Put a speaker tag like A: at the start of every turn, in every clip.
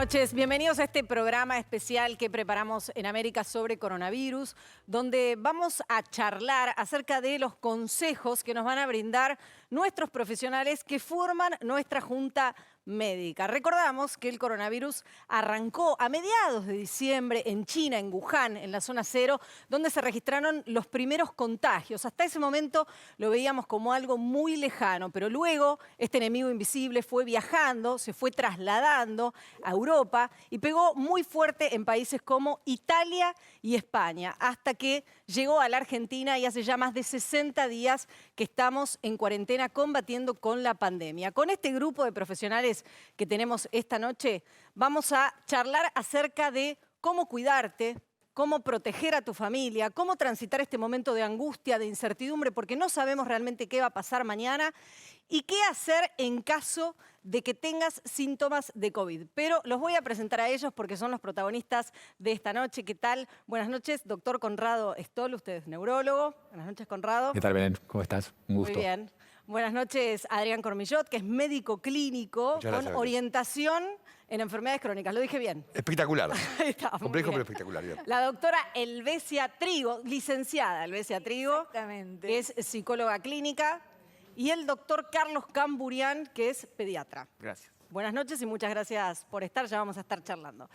A: noches, bienvenidos a este programa especial que preparamos en América sobre coronavirus, donde vamos a charlar acerca de los consejos que nos van a brindar nuestros profesionales que forman nuestra Junta Médica. Recordamos que el coronavirus arrancó a mediados de diciembre en China, en Wuhan, en la zona cero, donde se registraron los primeros contagios. Hasta ese momento lo veíamos como algo muy lejano, pero luego este enemigo invisible fue viajando, se fue trasladando a Europa y pegó muy fuerte en países como Italia y España, hasta que llegó a la Argentina y hace ya más de 60 días que estamos en cuarentena combatiendo con la pandemia. Con este grupo de profesionales que tenemos esta noche, vamos a charlar acerca de cómo cuidarte, cómo proteger a tu familia, cómo transitar este momento de angustia, de incertidumbre, porque no sabemos realmente qué va a pasar mañana, y qué hacer en caso de que tengas síntomas de COVID. Pero los voy a presentar a ellos porque son los protagonistas de esta noche. ¿Qué tal? Buenas noches, doctor Conrado Stoll, usted es neurólogo. Buenas noches, Conrado.
B: ¿Qué tal, Belén? ¿Cómo estás? Un gusto.
A: Muy bien. Buenas noches, Adrián Cormillot, que es médico clínico con orientación en enfermedades crónicas. ¿Lo dije bien?
C: Espectacular.
A: Ahí está,
C: Complejo, pero espectacular. Bien.
A: La doctora Helvecia Trigo, licenciada Helvecia Trigo,
D: Exactamente.
A: que es psicóloga clínica, y el doctor Carlos Camburián, que es pediatra.
C: Gracias.
A: Buenas noches y muchas gracias por estar, ya vamos a estar charlando.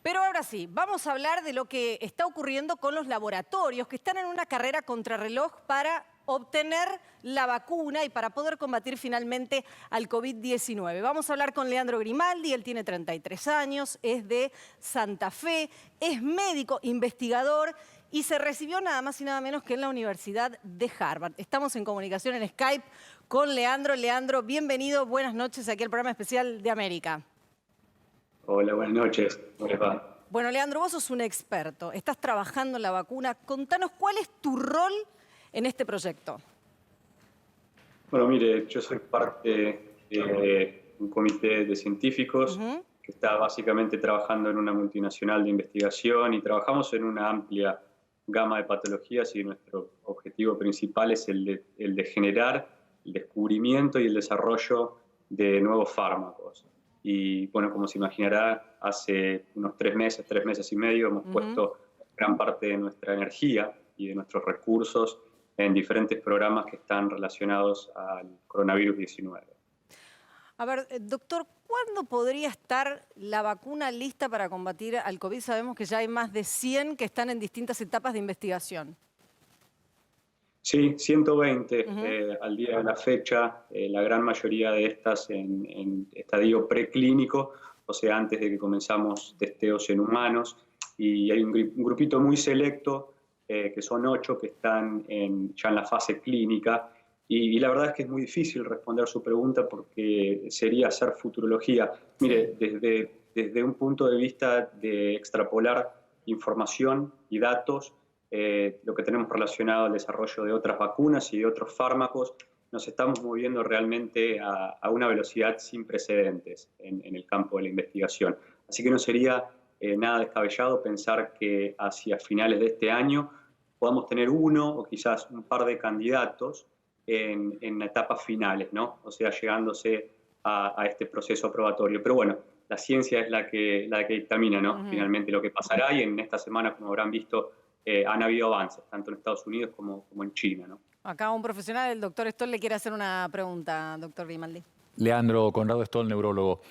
A: Pero ahora sí, vamos a hablar de lo que está ocurriendo con los laboratorios que están en una carrera contrarreloj para obtener la vacuna y para poder combatir finalmente al COVID-19. Vamos a hablar con Leandro Grimaldi, él tiene 33 años, es de Santa Fe, es médico, investigador y se recibió nada más y nada menos que en la Universidad de Harvard. Estamos en comunicación en Skype con Leandro. Leandro, bienvenido, buenas noches aquí al programa especial de América.
E: Hola, buenas noches. ¿Cómo les va?
A: Bueno, Leandro, vos sos un experto, estás trabajando en la vacuna. Contanos, ¿cuál es tu rol en este proyecto?
E: Bueno, mire, yo soy parte de un comité de científicos que está básicamente trabajando en una multinacional de investigación y trabajamos en una amplia gama de patologías y nuestro objetivo principal es el de generar el descubrimiento y el desarrollo de nuevos fármacos. Y bueno, como se imaginará, hace unos 3 meses y medio, hemos puesto gran parte de nuestra energía y de nuestros recursos en diferentes programas que están relacionados al coronavirus 19.
A: A ver, doctor, ¿cuándo podría estar la vacuna lista para combatir al COVID? Sabemos que ya hay más de 100 que están en distintas etapas de investigación.
E: Sí, 120 al día de la fecha, la gran mayoría de estas en estadio preclínico, o sea, antes de que comenzamos testeos en humanos, y hay un grupito muy selecto, que son 8 que están ya en la fase clínica, y la verdad es que es muy difícil responder su pregunta porque sería hacer futurología. Mire, desde un punto de vista de extrapolar información y datos, lo que tenemos relacionado al desarrollo de otras vacunas y de otros fármacos, nos estamos moviendo realmente a una velocidad sin precedentes en el campo de la investigación. Así que no sería nada descabellado pensar que hacia finales de este año podamos tener uno o quizás un par de candidatos en etapas finales, ¿no? O sea, llegándose a este proceso aprobatorio. Pero bueno, la ciencia es la que dictamina, ¿no? Finalmente lo que pasará, y en esta semana, como habrán visto, han habido avances, tanto en Estados Unidos como en China, ¿no?
A: Acá un profesional, el doctor Stoll, le quiere hacer una pregunta, doctor Grimaldi.
B: Leandro Conrado Stoll, neurólogo.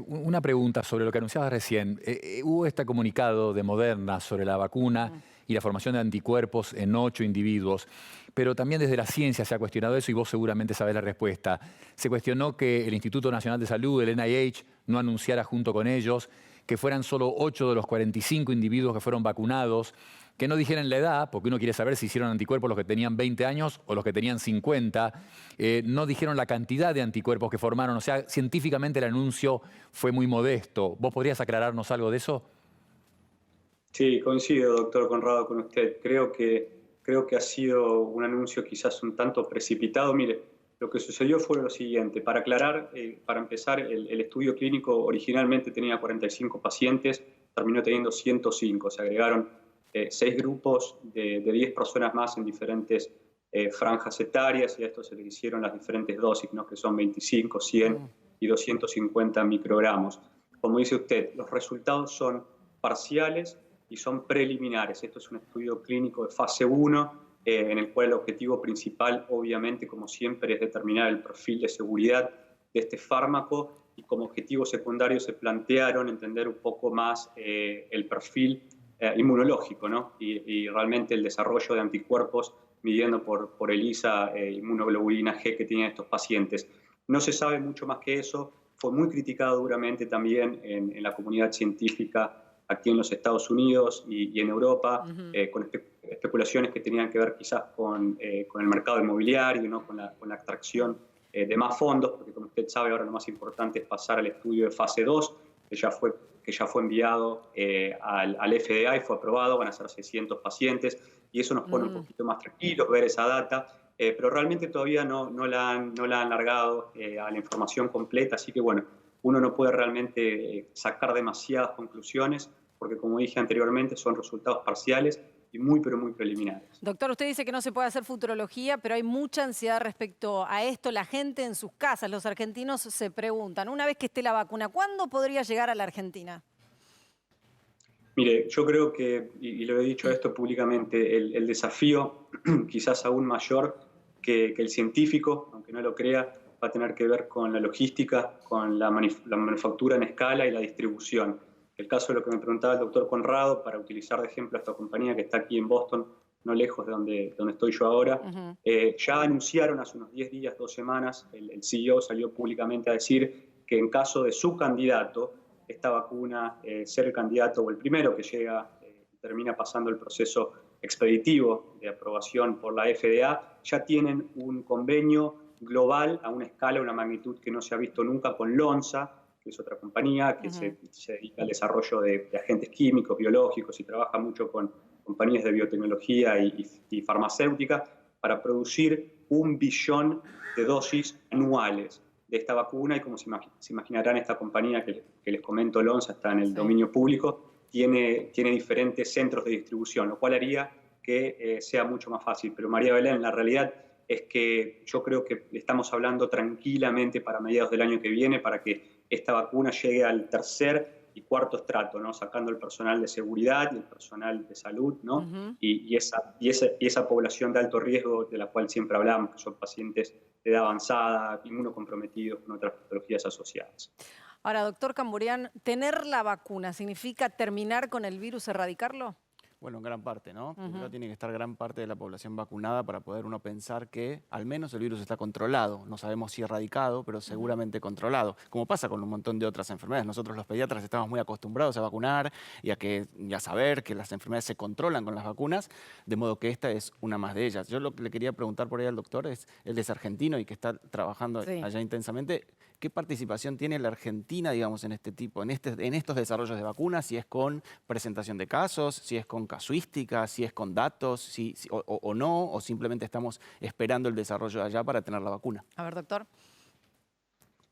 B: Una pregunta sobre lo que anunciabas recién. Hubo este comunicado de Moderna sobre la vacuna y la formación de anticuerpos en 8 individuos, pero también desde la ciencia se ha cuestionado eso y vos seguramente sabés la respuesta. Se cuestionó que el Instituto Nacional de Salud, el NIH, no anunciara junto con ellos, que fueran solo 8 de los 45 individuos que fueron vacunados, que no dijeran la edad, porque uno quiere saber si hicieron anticuerpos los que tenían 20 años o los que tenían 50. No dijeron la cantidad de anticuerpos que formaron. O sea, científicamente el anuncio fue muy modesto. ¿Vos podrías aclararnos algo de eso?
E: Sí, coincido, doctor Conrado, con usted. Creo que ha sido un anuncio quizás un tanto precipitado. Mire, lo que sucedió fue lo siguiente. Para aclarar, para empezar, el estudio clínico originalmente tenía 45 pacientes, terminó teniendo 105. Se agregaron 6 grupos de 10 personas más en diferentes franjas etarias, y a esto se le hicieron las diferentes dosis, ¿no? Que son 25, 100 y 250 microgramos. como dice usted, los resultados son parciales y son preliminares. Esto es un estudio clínico de fase 1, en el cual el objetivo principal, obviamente, como siempre, es determinar el perfil de seguridad de este fármaco, y como objetivo secundario se plantearon entender un poco más el perfil inmunológico, ¿no? Y realmente el desarrollo de anticuerpos midiendo por ELISA inmunoglobulina G que tienen estos pacientes. No se sabe mucho más que eso. Fue muy criticado duramente también en la comunidad científica aquí en los Estados Unidos y en Europa, con especulaciones que tenían que ver quizás con el mercado inmobiliario, ¿no? con la atracción de más fondos, porque como usted sabe, ahora lo más importante es pasar al estudio de fase 2, que ya fue enviado al FDA y fue aprobado. Van a ser 600 pacientes, y eso nos pone un poquito más tranquilos ver esa data, pero realmente todavía no la han largado a la información completa, así que bueno, uno no puede realmente sacar demasiadas conclusiones, porque como dije anteriormente, son resultados parciales y pero muy preliminares.
A: Doctor, usted dice que no se puede hacer futurología, pero hay mucha ansiedad respecto a esto. La gente en sus casas, los argentinos se preguntan, una vez que esté la vacuna, ¿cuándo podría llegar a la Argentina?
E: Mire, yo creo que, y lo he dicho esto públicamente, el desafío quizás aún mayor que el científico, aunque no lo crea, va a tener que ver con la logística, con la manufactura en escala y la distribución. El caso de lo que me preguntaba el doctor Conrado, para utilizar de ejemplo a esta compañía que está aquí en Boston, no lejos de donde estoy yo ahora, ya anunciaron hace unos 10 días, 2 semanas, el CEO salió públicamente a decir que en caso de su candidato, esta vacuna, ser el candidato o el primero que llega y termina pasando el proceso expeditivo de aprobación por la FDA, ya tienen un convenio global a una escala, una magnitud que no se ha visto nunca con Lonza, que es otra compañía que se dedica al desarrollo de agentes químicos, biológicos, y trabaja mucho con compañías de biotecnología y farmacéutica para producir 1 billón de dosis anuales de esta vacuna. Y como se imaginarán, esta compañía que les comento, Lonza, está en el dominio público, tiene diferentes centros de distribución, lo cual haría que sea mucho más fácil. Pero María Belén, la realidad es que yo creo que estamos hablando tranquilamente para mediados del año que viene, para que esta vacuna llegue al 3er y 4.º estrato, ¿no? Sacando el personal de seguridad y el personal de salud, ¿no? y esa población de alto riesgo de la cual siempre hablamos, que son pacientes de edad avanzada, inmunocomprometidos con otras patologías asociadas.
A: Ahora, doctor Camburian, ¿tener la vacuna significa terminar con el virus, erradicarlo?
C: Bueno, en gran parte, ¿no? Primero tiene que estar gran parte de la población vacunada para poder uno pensar que al menos el virus está controlado. No sabemos si erradicado, pero seguramente controlado. Como pasa con un montón de otras enfermedades. Nosotros los pediatras estamos muy acostumbrados a vacunar y a saber que las enfermedades se controlan con las vacunas, de modo que esta es una más de ellas. Yo lo que le quería preguntar por ahí al doctor es, él es argentino y que está trabajando allá intensamente, ¿qué participación tiene la Argentina, digamos, en estos desarrollos de vacunas? Si es con presentación de casos, si es con casuística, si es con datos, o no, o simplemente estamos esperando el desarrollo de allá para tener la vacuna.
A: A ver, doctor.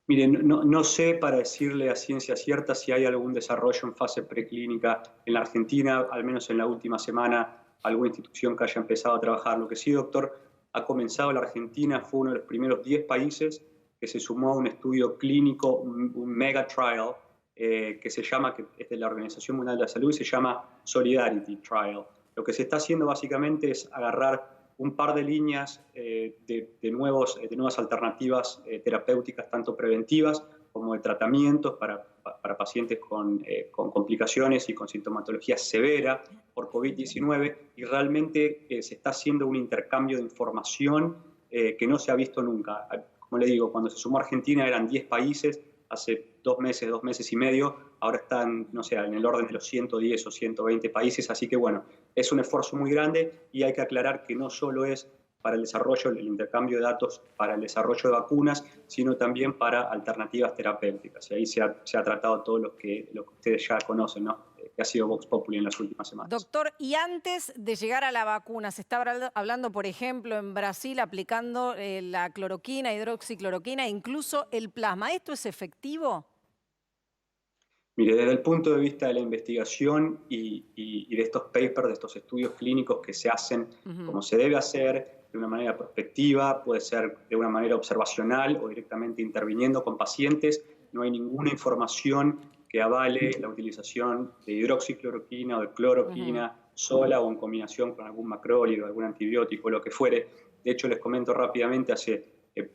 E: Miren, no sé para decirle a ciencia cierta si hay algún desarrollo en fase preclínica en la Argentina, al menos en la última semana, alguna institución que haya empezado a trabajar. Lo que sí, doctor, ha comenzado la Argentina, fue uno de los primeros 10 países que se sumó a un estudio clínico, un mega trial, que se llama, que es de la Organización Mundial de la Salud, y se llama Solidarity Trial. Lo que se está haciendo básicamente es agarrar un par de líneas de nuevas alternativas terapéuticas, tanto preventivas como de tratamientos para pacientes con complicaciones y con sintomatología severa por COVID-19, y realmente se está haciendo un intercambio de información que no se ha visto nunca. Como le digo, cuando se sumó Argentina eran 10 países, hace 2 meses y medio, ahora están, no sé, en el orden de los 110 o 120 países, así que bueno, es un esfuerzo muy grande, y hay que aclarar que no solo es para el desarrollo, el intercambio de datos para el desarrollo de vacunas, sino también para alternativas terapéuticas. Y ahí se ha tratado todo lo que ustedes ya conocen, ¿no? Que ha sido Vox Populi en las últimas semanas.
A: Doctor, y antes de llegar a la vacuna, se está hablando, por ejemplo, en Brasil aplicando la cloroquina, hidroxicloroquina, incluso el plasma. ¿Esto es efectivo?
E: Mire, desde el punto de vista de la investigación y de estos papers, de estos estudios clínicos que se hacen como se debe hacer, de una manera prospectiva, puede ser de una manera observacional o directamente interviniendo con pacientes, no hay ninguna información que avale la utilización de hidroxicloroquina o de cloroquina sola o en combinación con algún macrólido, algún antibiótico, lo que fuere. De hecho, les comento rápidamente, hace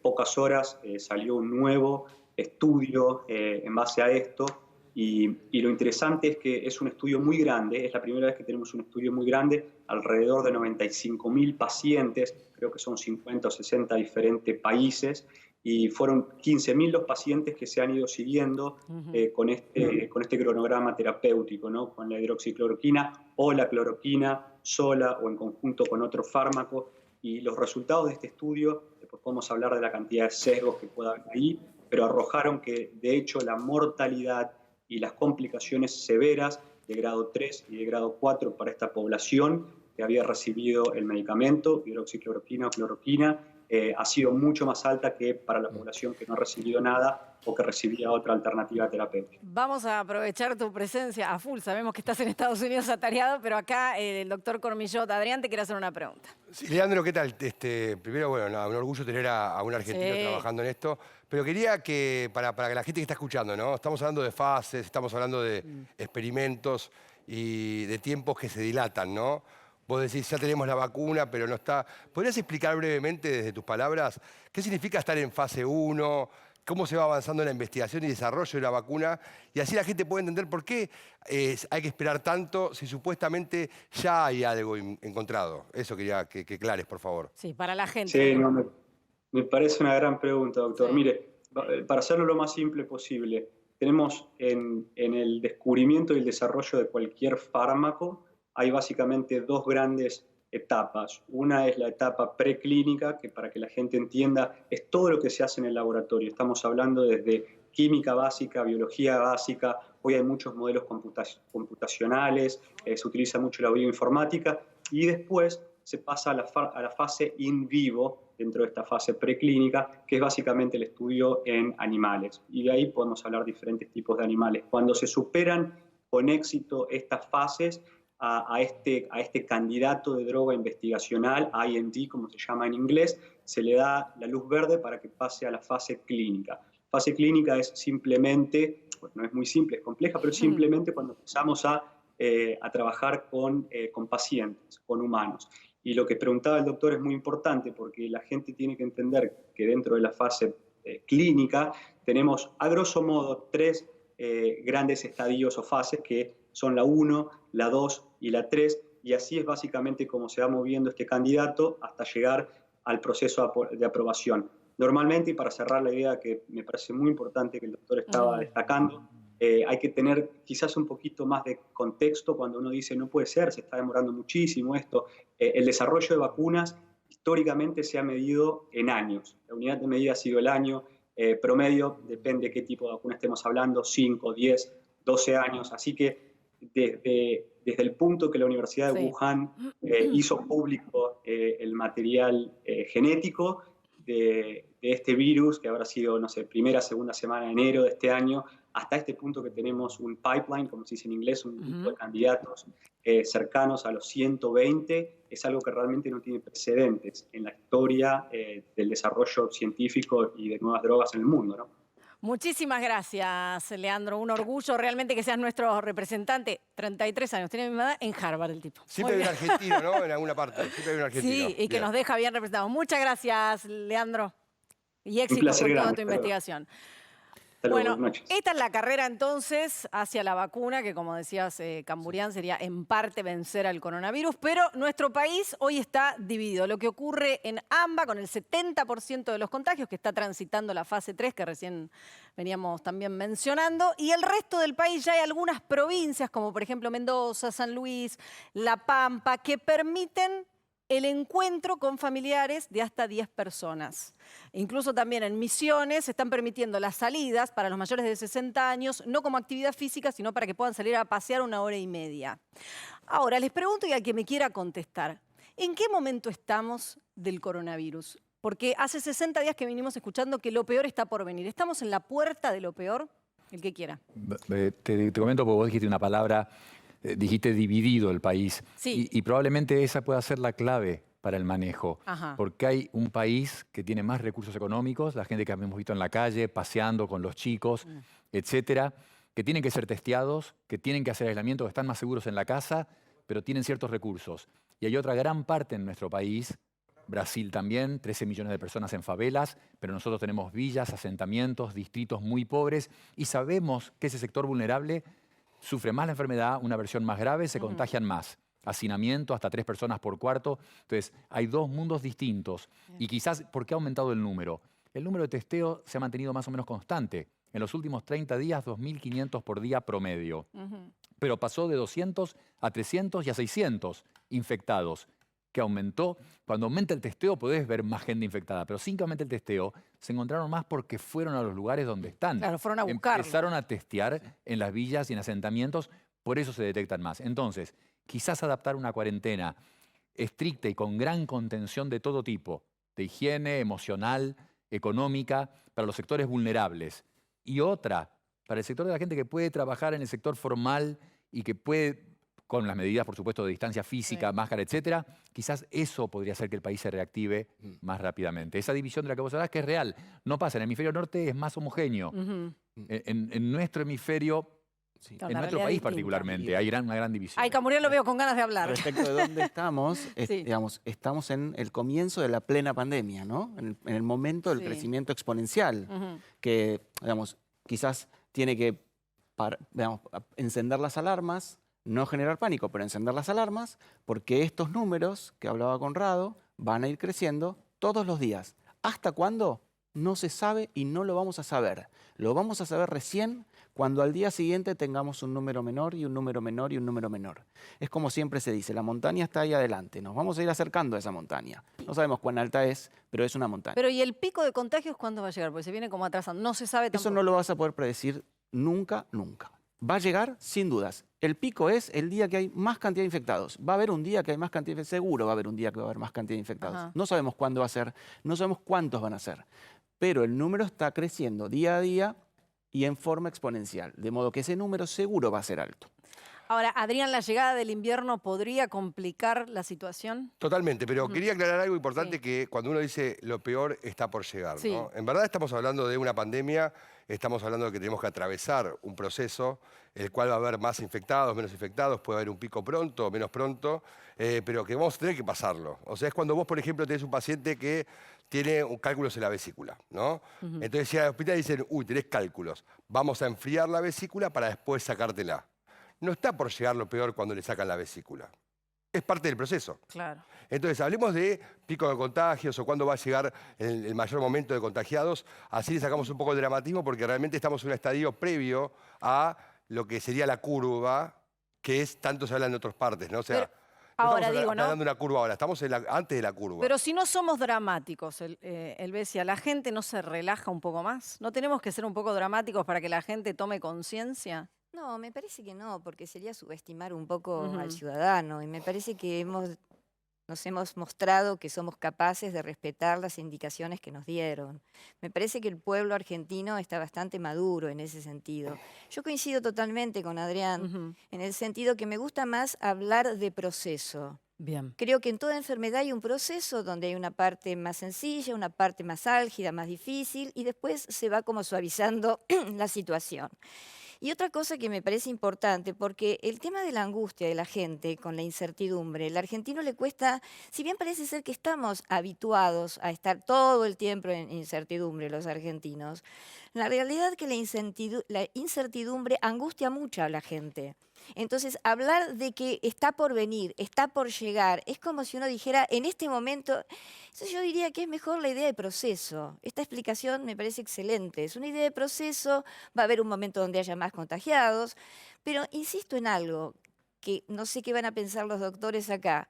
E: pocas horas salió un nuevo estudio en base a esto, y lo interesante es que es un estudio muy grande, es la primera vez que tenemos un estudio muy grande, alrededor de 95.000 pacientes, creo que son 50 o 60 diferentes países, y fueron 15.000 los pacientes que se han ido siguiendo con este cronograma terapéutico, ¿no? Con la hidroxicloroquina o la cloroquina sola o en conjunto con otro fármaco. Y los resultados de este estudio, después podemos hablar de la cantidad de sesgos que pueda haber ahí, pero arrojaron que de hecho la mortalidad y las complicaciones severas de grado 3 y de grado 4 para esta población que había recibido el medicamento, hidroxicloroquina o cloroquina, ha sido mucho más alta que para la población que no ha recibido nada o que recibía otra alternativa terapéutica.
A: Vamos a aprovechar tu presencia a full. Sabemos que estás en Estados Unidos atareado, pero acá el doctor Cormillot, Adrián, te quiere hacer una pregunta.
D: Sí, Leandro, ¿qué tal? Primero, bueno, nada, un orgullo tener a un argentino trabajando en esto, pero quería que, para que la gente que está escuchando, ¿no? Estamos hablando de fases, estamos hablando de experimentos y de tiempos que se dilatan, ¿no? Vos decís, ya tenemos la vacuna, pero no está. ¿Podrías explicar brevemente, desde tus palabras, qué significa estar en fase 1, cómo se va avanzando en la investigación y desarrollo de la vacuna? Y así la gente puede entender por qué hay que esperar tanto si supuestamente ya hay algo encontrado. Eso quería que aclares, por favor.
A: Sí, para la gente.
E: Sí, no, me parece una gran pregunta, doctor. Sí. Mire, para hacerlo lo más simple posible, tenemos en el descubrimiento y el desarrollo de cualquier fármaco, hay básicamente dos grandes etapas. Una es la etapa preclínica, que para que la gente entienda, es todo lo que se hace en el laboratorio. Estamos hablando desde química básica, biología básica, hoy hay muchos modelos computacionales, se utiliza mucho la bioinformática, y después se pasa a la fase in vivo, dentro de esta fase preclínica, que es básicamente el estudio en animales. Y de ahí podemos hablar de diferentes tipos de animales. Cuando se superan con éxito estas fases, a este candidato de droga investigacional, IND, como se llama en inglés, se le da la luz verde para que pase a la fase clínica. Fase clínica es simplemente, bueno, no es muy simple, es compleja, pero simplemente cuando empezamos a trabajar con pacientes, con humanos. Y lo que preguntaba el doctor es muy importante, porque la gente tiene que entender que dentro de la fase clínica tenemos, a grosso modo, tres grandes estadios o fases que son la 1, la 2 y la 3, y así es básicamente como se va moviendo este candidato hasta llegar al proceso de aprobación. Normalmente, y para cerrar la idea que me parece muy importante que el doctor estaba destacando, hay que tener quizás un poquito más de contexto cuando uno dice no puede ser, se está demorando muchísimo esto. El desarrollo de vacunas históricamente se ha medido en años. La unidad de medida ha sido el año promedio, depende de qué tipo de vacuna estemos hablando, 5, 10, 12 años. Así que desde el punto que la Universidad de Wuhan hizo público el material genético de este virus, que habrá sido, no sé, primera, segunda semana de enero de este año, hasta este punto que tenemos un pipeline, como se dice en inglés, un grupo de candidatos cercanos a los 120, es algo que realmente no tiene precedentes en la historia del desarrollo científico y de nuevas drogas en el mundo, ¿no?
A: Muchísimas gracias, Leandro. Un orgullo realmente que seas nuestro representante. 33 años, tiene mi edad, en Harvard el tipo.
D: Siempre hay un argentino, ¿no? En alguna parte. Siempre hay un argentino.
A: Sí, y que nos deja bien representados. Muchas gracias, Leandro. Y éxito con toda tu investigación. Bueno, esta es la carrera entonces hacia la vacuna, que como decías, Camburián, sería en parte vencer al coronavirus, pero nuestro país hoy está dividido. Lo que ocurre en AMBA, con el 70% de los contagios, que está transitando la fase 3, que recién veníamos también mencionando, y el resto del país ya hay algunas provincias, como por ejemplo Mendoza, San Luis, La Pampa, que permiten el encuentro con familiares de hasta 10 personas. Incluso también en Misiones se están permitiendo las salidas para los mayores de 60 años, no como actividad física, sino para que puedan salir a pasear 1 hora y media. Ahora, les pregunto, y al que me quiera contestar, ¿en qué momento estamos del coronavirus? Porque hace 60 días que venimos escuchando que lo peor está por venir. ¿Estamos en la puerta de lo peor? El que quiera.
B: Te comento porque vos dijiste una palabra. Dijiste dividido el país.
A: Sí.
B: Y probablemente esa pueda ser la clave para el manejo.
A: Ajá.
B: Porque hay un país que tiene más recursos económicos, la gente que hemos visto en la calle, paseando con los chicos, etcétera. que tienen que ser testeados, que tienen que hacer aislamiento, que están más seguros en la casa, pero tienen ciertos recursos. Y hay otra gran parte en nuestro país, Brasil también, 13 millones de personas en favelas, pero nosotros tenemos villas, asentamientos, distritos muy pobres y sabemos que ese sector vulnerable sufre más la enfermedad, una versión más grave, se contagian más. Hacinamiento, hasta 3 personas por cuarto. Entonces, hay 2 mundos distintos. Y quizás, ¿por qué ha aumentado el número? El número de testeo se ha mantenido más o menos constante. En los últimos 30 días, 2.500 por día promedio. Pero pasó de 200 a 300 y a 600 infectados, que aumentó. Cuando aumenta el testeo podés ver más gente infectada, pero sin que aumente el testeo, se encontraron más porque fueron a los lugares donde están.
A: Claro, fueron a buscarlo.
B: Empezaron a testear en las villas y en asentamientos, por eso se detectan más. Entonces, quizás adaptar una cuarentena estricta y con gran contención de todo tipo, de higiene, emocional, económica, para los sectores vulnerables. Y otra, para el sector de la gente que puede trabajar en el sector formal y que puede, con las medidas, por supuesto, de distancia física, máscara, etcétera, quizás eso podría hacer que el país se reactive más rápidamente. Esa división de la que vos hablás, que es real, no pasa. En el hemisferio norte es más homogéneo. En nuestro hemisferio, en nuestro país particularmente, hay una gran división.
A: Ay, Camuriel lo veo con ganas de hablar.
C: Respecto de dónde estamos,
A: Sí.
C: digamos, estamos en el comienzo de la plena pandemia, ¿no? En el momento del crecimiento exponencial, que, digamos, quizás tiene que, encender las alarmas, no generar pánico, pero encender las alarmas, porque estos números que hablaba Conrado van a ir creciendo todos los días. ¿Hasta cuándo? No se sabe y no lo vamos a saber. Lo vamos a saber recién cuando al día siguiente tengamos un número menor y un número menor y un número menor. Es como siempre se dice, la montaña está ahí adelante, nos vamos a ir acercando a esa montaña. No sabemos cuán alta es, pero es una montaña.
A: Pero ¿y el pico de contagios cuándo va a llegar? Porque se viene como atrasando. No se sabe tampoco.
C: Eso no lo vas a poder predecir nunca, nunca. Va a llegar sin dudas. El pico es el día que hay más cantidad de infectados. Va a haber un día que hay más cantidad de infectados. Seguro va a haber un día que va a haber más cantidad de infectados.
A: Ajá.
C: No sabemos cuándo va a ser, no sabemos cuántos van a ser. Pero el número está creciendo día a día y en forma exponencial. De modo que ese número seguro va a ser alto.
A: Ahora, Adrián, ¿la llegada del invierno podría complicar la situación?
D: Totalmente, pero quería aclarar algo importante, que cuando uno dice lo peor está por llegar,
A: Sí.
D: ¿no? En verdad estamos hablando de una pandemia, estamos hablando de que tenemos que atravesar un proceso, el cual va a haber más infectados, menos infectados, puede haber un pico pronto, menos pronto, pero que vamos a tener que pasarlo. O sea, es cuando vos, por ejemplo, tenés un paciente que tiene cálculos en la vesícula, ¿no? Entonces, si al hospital dicen, uy, tenés cálculos, vamos a enfriar la vesícula para después sacártela. No está por llegar lo peor cuando le sacan la vesícula. Es parte del proceso.
A: Claro.
D: Entonces, hablemos de pico de contagios o cuándo va a llegar el mayor momento de contagiados. Así le sacamos un poco de dramatismo porque realmente estamos en un estadio previo a lo que sería la curva, que es tanto se habla en otras partes, ¿no? O sea,
A: Pero
D: no
A: ahora
D: estamos
A: digo, ¿no?
D: hablando de una curva ahora, estamos antes de la curva.
A: Pero si no somos dramáticos, Elvesia, ¿la gente no se relaja un poco más? ¿No tenemos que ser un poco dramáticos para que la gente tome conciencia?
F: No, me parece que no, porque sería subestimar un poco al ciudadano. Y me parece que nos hemos mostrado que somos capaces de respetar las indicaciones que nos dieron. Me parece que el pueblo argentino está bastante maduro en ese sentido. Yo coincido totalmente con Adrián, en el sentido que me gusta más hablar de proceso.
A: Bien.
F: Creo que en toda enfermedad hay un proceso donde hay una parte más sencilla, una parte más álgida, más difícil, y después se va como suavizando la situación. Y otra cosa que me parece importante, porque el tema de la angustia de la gente con la incertidumbre, el argentino le cuesta, si bien parece ser que estamos habituados a estar todo el tiempo en incertidumbre los argentinos, la realidad es que la incertidumbre angustia mucho a la gente. Entonces, hablar de que está por venir, está por llegar, es como si uno dijera, en este momento, entonces yo diría que es mejor la idea de proceso. Esta explicación me parece excelente. Es una idea de proceso, va a haber un momento donde haya más contagiados, pero insisto en algo, que no sé qué van a pensar los doctores acá.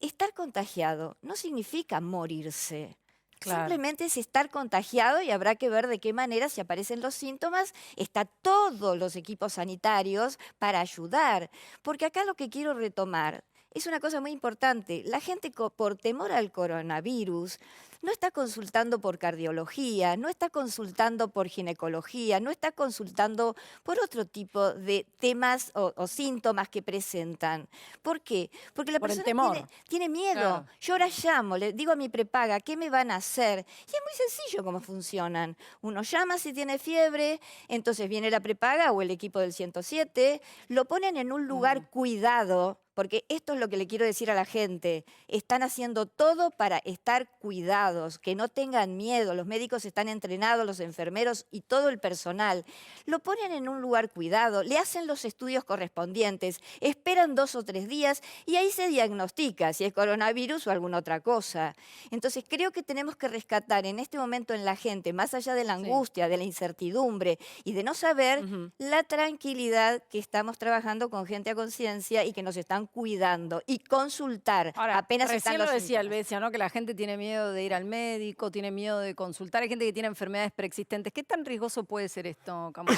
F: Estar contagiado no significa morirse.
A: Claro.
F: Simplemente es estar contagiado y habrá que ver de qué manera, si aparecen los síntomas, está todos los equipos sanitarios para ayudar. Porque acá lo que quiero retomar es una cosa muy importante. La gente por temor al coronavirus no está consultando por cardiología, no está consultando por ginecología, no está consultando por otro tipo de temas o síntomas que presentan. ¿Por qué? Porque la
A: Por el
F: persona
A: temor.
F: tiene miedo.
A: Claro.
F: Yo ahora llamo, le digo a mi prepaga, ¿qué me van a hacer? Y es muy sencillo cómo funcionan. Uno llama si tiene fiebre, entonces viene la prepaga o el equipo del 107, lo ponen en un lugar cuidado, porque esto es lo que le quiero decir a la gente. Están haciendo todo para estar cuidados, que no tengan miedo. Los médicos están entrenados, los enfermeros y todo el personal. Lo ponen en un lugar cuidado, le hacen los estudios correspondientes, esperan 2 o 3 días y ahí se diagnostica si es coronavirus o alguna otra cosa. Entonces creo que tenemos que rescatar en este momento en la gente, más allá de la angustia, de la incertidumbre y de no saber, la tranquilidad que estamos trabajando con gente a conciencia y que nos están cuidando y consultar.
A: Ahora,
F: apenas están
A: recién
F: los
A: lo decía
F: síntomas.
A: Albesia, ¿no? Que la gente tiene miedo de ir al médico, tiene miedo de consultar. Hay gente que tiene enfermedades preexistentes. ¿Qué tan riesgoso puede ser esto, Camuy?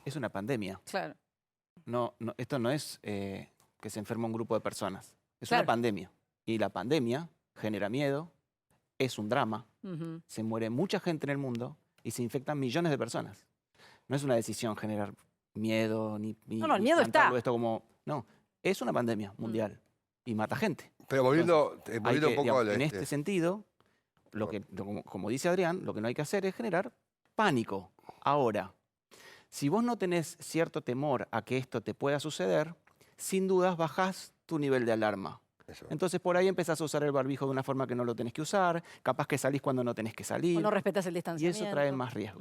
C: Es una pandemia.
A: Claro.
C: Esto no es que se enferma un grupo de personas. Es
A: Claro.
C: una pandemia. Y la pandemia genera miedo, es un drama,
A: Ujú.
C: se muere mucha gente en el mundo y se infectan millones de personas. No es una decisión generar miedo ni
A: No, el miedo
C: plantearlo
A: está.
C: esto como... No, es una pandemia mundial y mata gente.
D: Pero volviendo,
C: Hay
D: volviendo
C: que,
D: un poco
C: digamos,
D: a
C: en este sentido, como dice Adrián, lo que no hay que hacer es generar pánico. Ahora, si vos no tenés cierto temor a que esto te pueda suceder, sin dudas bajás tu nivel de alarma.
D: Eso.
C: Entonces por ahí empezás a usar el barbijo de una forma que no lo tenés que usar, capaz que salís cuando no tenés que
A: O
C: salir,
A: no respetas el
C: y
A: distanciamiento.
C: eso trae más riesgo.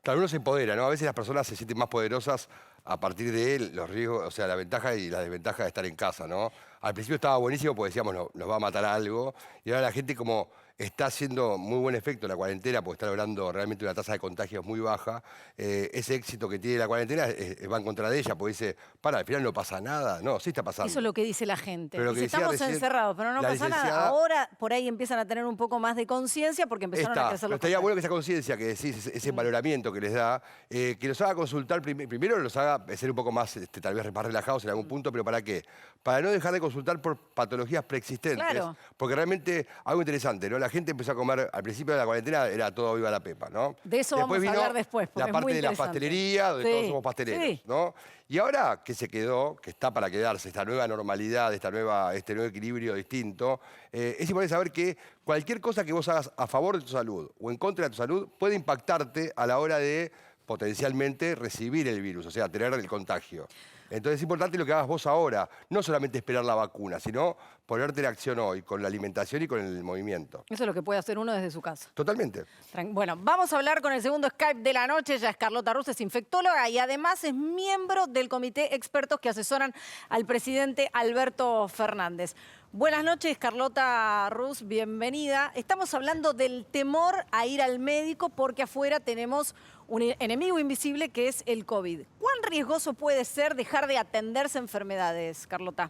D: Claro, uno se empodera, ¿no? A veces las personas se sienten más poderosas a partir de los riesgos, o sea, la ventaja y la desventaja de estar en casa, ¿no? Al principio estaba buenísimo porque decíamos, no, nos va a matar algo, y ahora la gente como está haciendo muy buen efecto la cuarentena porque está logrando realmente una tasa de contagios muy baja, ese éxito que tiene la cuarentena va en contra de ella, porque dice, al final no pasa nada. No, sí está pasando.
A: Eso es lo que dice la gente.
D: Pero lo que
A: Dice,
D: decía
A: estamos
D: recién
A: encerrados, pero no
D: la
A: pasa nada.
D: licenciada-
A: Ahora por ahí empiezan a tener un poco más de conciencia porque empezaron a crecer
D: Pero
A: los
D: estaría bueno que
A: contagios.
D: esa conciencia que decís, ese valoramiento que les da, que los haga consultar, primero los haga ser un poco más, tal vez más relajados en algún punto, pero ¿para qué? Para no dejar de consultar por patologías preexistentes.
A: Claro.
D: Porque realmente, algo interesante, ¿no? La gente empezó a comer, al principio de la cuarentena era todo viva la pepa, ¿no?
A: De eso vamos a
D: vino
A: hablar después, porque
D: la
A: es
D: parte
A: muy
D: de la
A: interesante.
D: pastelería, donde
A: Sí,
D: todos somos pasteleros,
A: sí.
D: ¿no? Y ahora, ¿qué se quedó? Que está para quedarse, esta nueva normalidad, este nuevo equilibrio distinto. Es importante saber que cualquier cosa que vos hagas a favor de tu salud o en contra de tu salud puede impactarte a la hora de potencialmente recibir el virus, o sea, tener el contagio. Entonces es importante lo que hagas vos ahora, no solamente esperar la vacuna, sino ponerte en acción hoy con la alimentación y con el movimiento.
A: Eso es lo que puede hacer uno desde su casa.
D: Totalmente.
A: Bueno, vamos a hablar con el segundo Skype de la noche. Ella es Carlota Rus, es infectóloga y además es miembro del comité expertos que asesoran al presidente Alberto Fernández. Buenas noches, Carlota Rus, bienvenida. Estamos hablando del temor a ir al médico porque afuera tenemos un enemigo invisible que es el COVID. ¿Cuán riesgoso puede ser dejar de atenderse enfermedades, Carlota?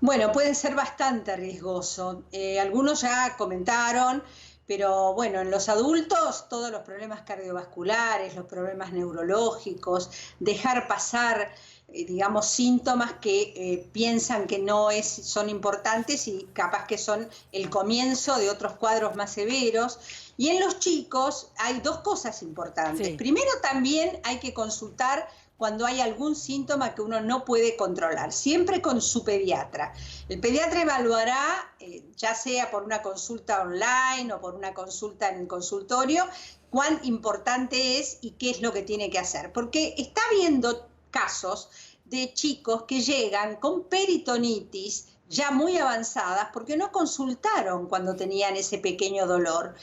G: Bueno, puede ser bastante riesgoso. Algunos ya comentaron, pero bueno, en los adultos todos los problemas cardiovasculares, los problemas neurológicos, dejar pasar, digamos, síntomas que piensan que no son importantes y capaz que son el comienzo de otros cuadros más severos. Y en los chicos hay dos cosas importantes.
A: Sí.
G: Primero, también hay que consultar cuando hay algún síntoma que uno no puede controlar, siempre con su pediatra. El pediatra evaluará, ya sea por una consulta online o por una consulta en el consultorio, cuán importante es y qué es lo que tiene que hacer. Porque está habiendo casos de chicos que llegan con peritonitis ya muy avanzadas porque no consultaron cuando tenían ese pequeño dolor.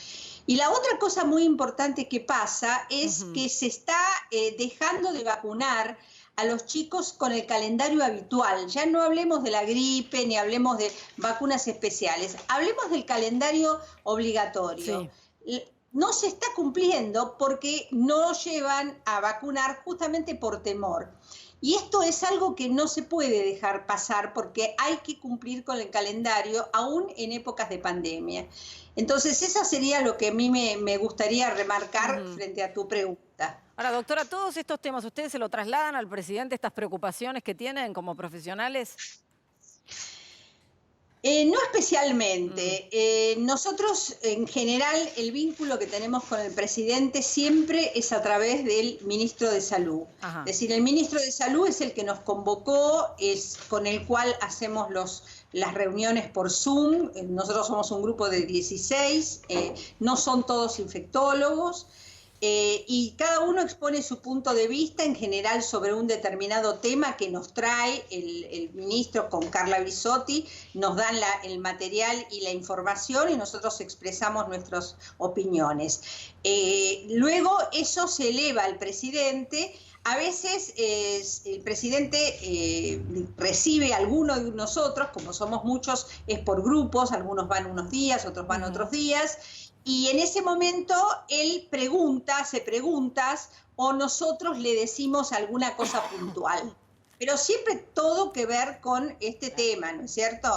G: Y la otra cosa muy importante que pasa es que se está dejando de vacunar a los chicos con el calendario habitual. Ya no hablemos de la gripe ni hablemos de vacunas especiales, hablemos del calendario obligatorio.
A: Sí.
G: No se está cumpliendo porque no llevan a vacunar justamente por temor. Y esto es algo que no se puede dejar pasar porque hay que cumplir con el calendario aún en épocas de pandemia. Entonces, eso sería lo que a mí me gustaría remarcar frente a tu pregunta.
A: Ahora, doctora, todos estos temas, ¿ustedes se lo trasladan al presidente, estas preocupaciones que tienen como profesionales?
G: No especialmente. Nosotros, en general, el vínculo que tenemos con el presidente siempre es a través del ministro de Salud.
A: Ajá.
G: Es decir, el ministro de Salud es el que nos convocó, es con el cual hacemos las reuniones por Zoom. Nosotros somos un grupo de 16, no son todos infectólogos. Y cada uno expone su punto de vista en general sobre un determinado tema que nos trae el ministro con Carla Bisotti, nos dan el material y la información y nosotros expresamos nuestras opiniones. Luego eso se eleva al presidente. A veces el presidente recibe a alguno de nosotros, como somos muchos, es por grupos, algunos van unos días, otros van otros días. Y en ese momento él hace preguntas o nosotros le decimos alguna cosa puntual. Pero siempre todo que ver con este tema, ¿no es cierto?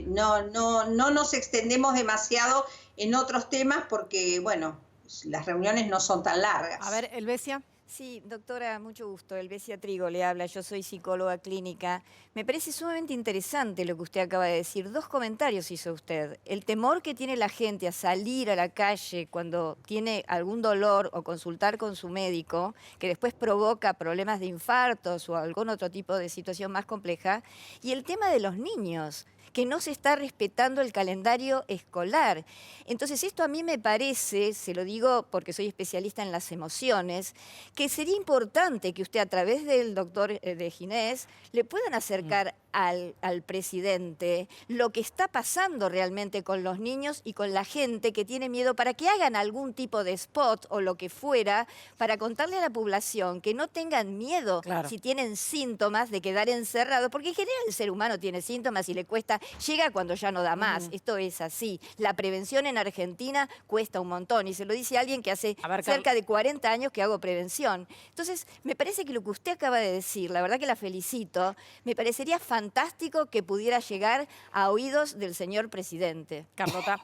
G: No nos extendemos demasiado en otros temas porque, bueno, las reuniones no son tan largas.
A: A ver, Helvecia.
F: Sí, doctora, mucho gusto. Helvecia Trigo le habla, yo soy psicóloga clínica. Me parece sumamente interesante lo que usted acaba de decir. 2 comentarios hizo usted. El temor que tiene la gente a salir a la calle cuando tiene algún dolor o consultar con su médico, que después provoca problemas de infartos o algún otro tipo de situación más compleja. Y el tema de los niños, que no se está respetando el calendario escolar. Entonces esto a mí me parece, se lo digo porque soy especialista en las emociones, que sería importante que usted a través del doctor de Ginés le puedan acercar al presidente lo que está pasando realmente con los niños y con la gente que tiene miedo, para que hagan algún tipo de spot o lo que fuera, para contarle a la población que no tengan miedo si tienen síntomas de quedar encerrados, porque en general el ser humano tiene síntomas y le cuesta, llega cuando ya no da más. Esto es así. La prevención en Argentina cuesta un montón y se lo dice alguien que hace cerca de 40 años que hago prevención. Entonces, me parece que lo que usted acaba de decir, la verdad que la felicito, me parecería fantástico que pudiera llegar a oídos del señor presidente.
A: Carlota.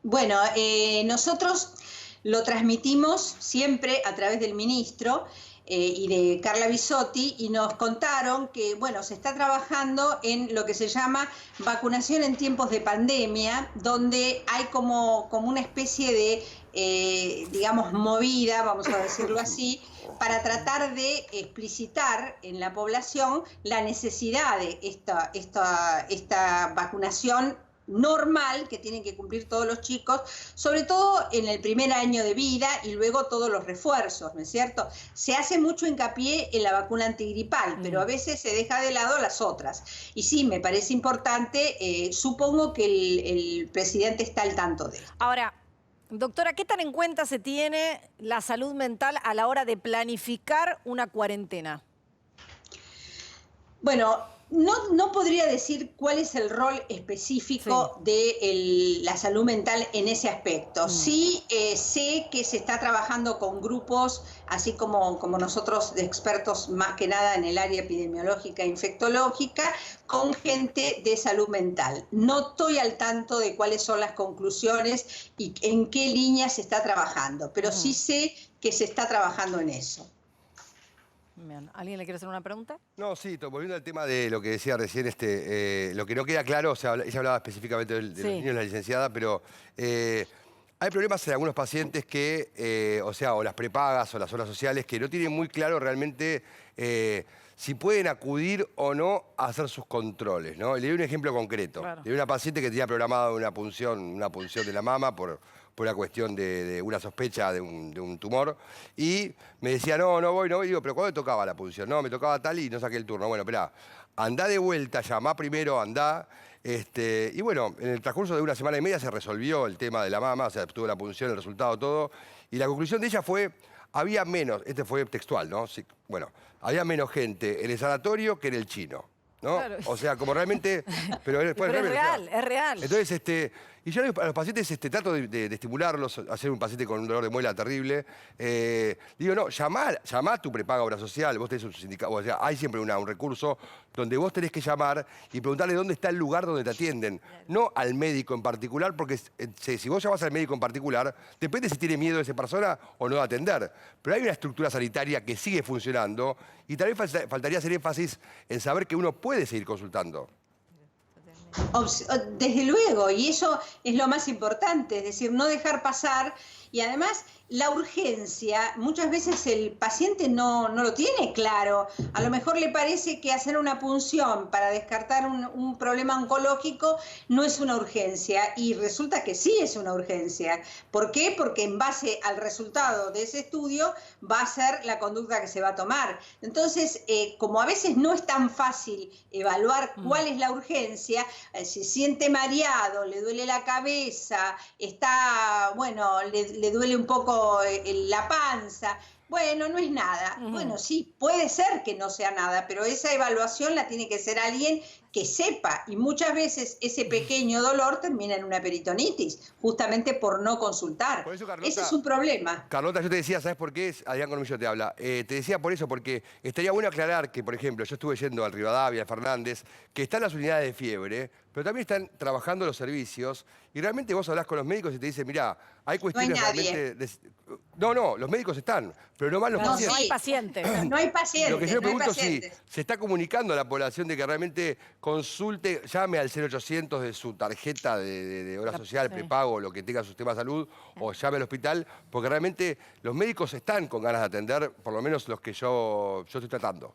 G: Bueno, nosotros lo transmitimos siempre a través del ministro y de Carla Bisotti, y nos contaron que, bueno, se está trabajando en lo que se llama vacunación en tiempos de pandemia, donde hay como una especie de, digamos, movida, vamos a decirlo así, para tratar de explicitar en la población la necesidad de esta vacunación normal que tienen que cumplir todos los chicos, sobre todo en el primer año de vida y luego todos los refuerzos, ¿no es cierto? Se hace mucho hincapié en la vacuna antigripal, pero a veces se deja de lado las otras. Y sí, me parece importante, supongo que el presidente está al tanto de esto.
A: Ahora, doctora, ¿qué tan en cuenta se tiene la salud mental a la hora de planificar una cuarentena?
G: Bueno, no podría decir cuál es el rol específico de la salud mental en ese aspecto. Sí, sé que se está trabajando con grupos, así como nosotros, de expertos más que nada en el área epidemiológica e infectológica, con gente de salud mental. No estoy al tanto de cuáles son las conclusiones y en qué línea se está trabajando, pero sí sé que se está trabajando en eso.
A: Bien. ¿Alguien le quiere hacer una pregunta?
D: No, sí, volviendo al tema de lo que decía recién, lo que no queda claro, o sea, ella hablaba específicamente de los niños, la licenciada, pero hay problemas en algunos pacientes que, o las prepagas o las zonas sociales, que no tienen muy claro realmente si pueden acudir o no a hacer sus controles, ¿no? Le doy un ejemplo concreto. Le doy una paciente que tenía programada una punción de la mama por una cuestión de una sospecha de un tumor, y me decía, no voy, y digo, pero ¿cuándo te tocaba la punción? No, me tocaba tal y no saqué el turno. Bueno, esperá, andá de vuelta, llamá primero, andá. Y bueno, en el transcurso de 1 semana y media se resolvió el tema de la mama, o sea, tuvo la punción, el resultado, todo, y la conclusión de ella fue, había menos, este fue textual, ¿no? Sí, bueno, había menos gente en el sanatorio que en el chino, ¿no? Claro. O sea, como realmente... Pero es real.
A: Entonces,
D: Y yo a los pacientes trato de estimularlos, hacer un paciente con un dolor de muela terrible. Digo, no, llamá a tu prepaga obra social, vos tenés un sindicato, o sea, hay siempre un recurso donde vos tenés que llamar y preguntarle dónde está el lugar donde te atienden. No al médico en particular, porque si vos llamás al médico en particular, depende si tiene miedo esa persona o no de atender. Pero hay una estructura sanitaria que sigue funcionando y tal vez faltaría hacer énfasis en saber que uno puede seguir consultando.
G: Desde luego, y eso es lo más importante, es decir, no dejar pasar. Y además, la urgencia, muchas veces el paciente no lo tiene claro. A lo mejor le parece que hacer una punción para descartar un problema oncológico no es una urgencia, y resulta que sí es una urgencia. ¿Por qué? Porque en base al resultado de ese estudio va a ser la conducta que se va a tomar. Entonces, como a veces no es tan fácil evaluar cuál es la urgencia, se siente mareado, le duele la cabeza, está, bueno, le duele un poco la panza, bueno, no es nada. Bueno, sí, puede ser que no sea nada, pero esa evaluación la tiene que hacer alguien que sepa, y muchas veces ese pequeño dolor termina en una peritonitis, justamente por no consultar.
D: Por eso, Carlota,
G: ese es un problema.
D: Carlota, yo te decía, ¿sabes por qué? Adrián Cormillo te habla. Te decía por eso, porque estaría bueno aclarar que, por ejemplo, yo estuve yendo al Rivadavia, al Fernández, que están las unidades de fiebre, pero también están trabajando los servicios, y realmente vos hablás con los médicos y te dicen, mirá, hay cuestiones realmente... No, los médicos están, pero no van los pacientes.
A: No hay pacientes.
G: No hay pacientes.
D: Lo que yo me pregunto es si
G: pacientes.
D: se está comunicando a la población de que realmente consulte, llame al 0800 de su tarjeta de obra social, prepago, lo que tenga su sistema de salud, o llame al hospital, porque realmente los médicos están con ganas de atender, por lo menos los que yo estoy tratando.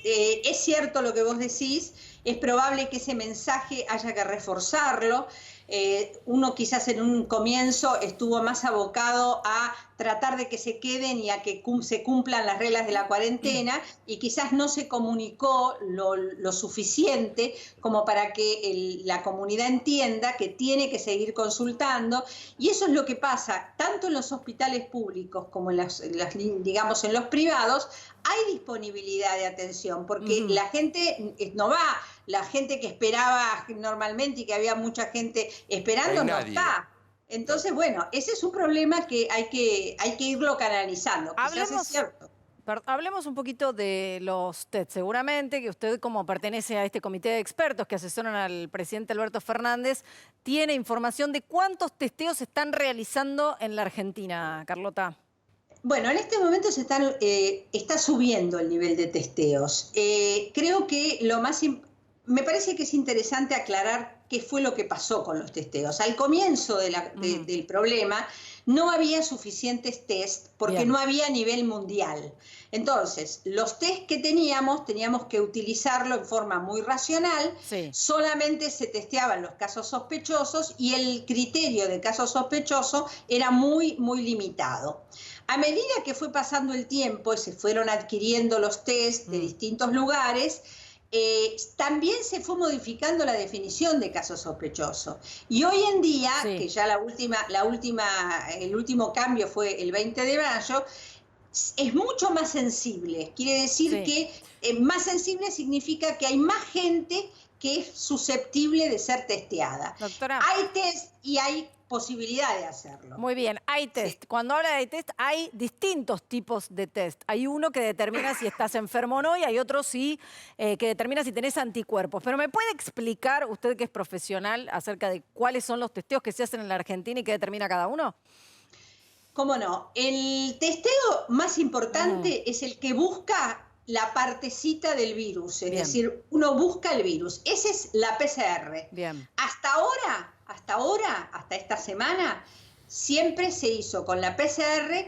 G: Es cierto lo que vos decís, es probable que ese mensaje haya que reforzarlo. Uno quizás en un comienzo estuvo más abocado a tratar de que se queden y a que se cumplan las reglas de la cuarentena, y quizás no se comunicó lo suficiente como para que la comunidad entienda que tiene que seguir consultando, y eso es lo que pasa tanto en los hospitales públicos como digamos en los privados. Hay disponibilidad de atención porque la gente no va, la gente que esperaba normalmente y que había mucha gente esperando no está. Entonces, bueno, ese es un problema que hay que irlo canalizando. Quizás es cierto.
A: Hablemos un poquito de los test. Seguramente que usted, como pertenece a este comité de expertos que asesoran al presidente Alberto Fernández, tiene información de cuántos testeos se están realizando en la Argentina, Carlota.
G: Bueno, en este momento está subiendo el nivel de testeos. Creo que me parece que es interesante aclarar qué fue lo que pasó con los testeos. Al comienzo del problema no había suficientes test porque no había a nivel mundial. Entonces, los test que teníamos que utilizarlo en forma muy racional. Solamente se testeaban los casos sospechosos y el criterio de caso sospechoso era muy, muy limitado. A medida que fue pasando el tiempo y se fueron adquiriendo los test de distintos lugares, también se fue modificando la definición de caso sospechoso. Y hoy en día, que ya el último cambio fue el 20 de mayo, es mucho más sensible. Quiere decir que más sensible significa que hay más gente que es susceptible de ser testeada.
A: Doctora,
G: hay test y hay posibilidad de hacerlo.
A: Muy bien, hay test. Cuando habla de test, hay distintos tipos de test. Hay uno que determina si estás enfermo o no, y hay otro que determina si tenés anticuerpos. Pero ¿me puede explicar, usted que es profesional, acerca de cuáles son los testeos que se hacen en la Argentina y qué determina cada uno?
G: ¿Cómo no? El testeo más importante es el que busca la partecita del virus, es decir, uno busca el virus. Esa es la PCR. Hasta esta semana, siempre se hizo con la PCR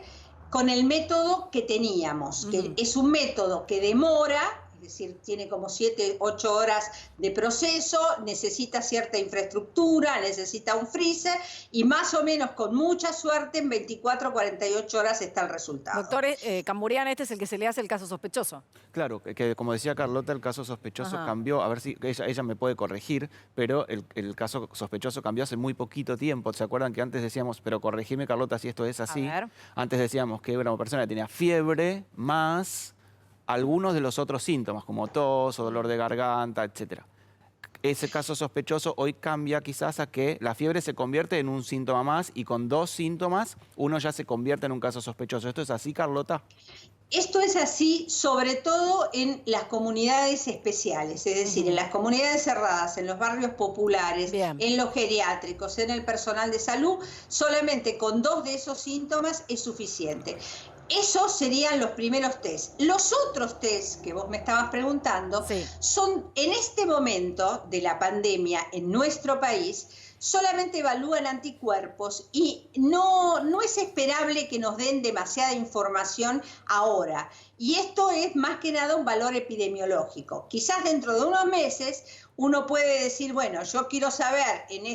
G: con el método que teníamos, que es un método que demora, es decir, tiene como 7, 8 horas de proceso, necesita cierta infraestructura, necesita un freezer, y más o menos con mucha suerte en 24, 48 horas está el resultado.
A: Doctor Camburian, este es el que se le hace el caso sospechoso.
C: Claro, que como decía Carlota, el caso sospechoso cambió, a ver si ella me puede corregir, pero el caso sospechoso cambió hace muy poquito tiempo. ¿Se acuerdan que antes decíamos, pero corregime, Carlota, si esto es así? Antes decíamos que era una persona que tenía fiebre más algunos de los otros síntomas, como tos o dolor de garganta, etc. ese caso sospechoso hoy cambia quizás a que la fiebre se convierte en un síntoma más y con 2 síntomas uno ya se convierte en un caso sospechoso. ¿Esto es así, Carlota?
G: Esto es así, sobre todo en las comunidades especiales, es decir, en las comunidades cerradas, en los barrios populares, en los geriátricos, en el personal de salud, solamente con 2 de esos síntomas es suficiente. Esos serían los primeros test. Los otros test que vos me estabas preguntando son, en este momento de la pandemia en nuestro país, solamente evalúan anticuerpos y no es esperable que nos den demasiada información ahora. Y esto es más que nada un valor epidemiológico. Quizás dentro de unos meses uno puede decir, bueno, yo quiero saber en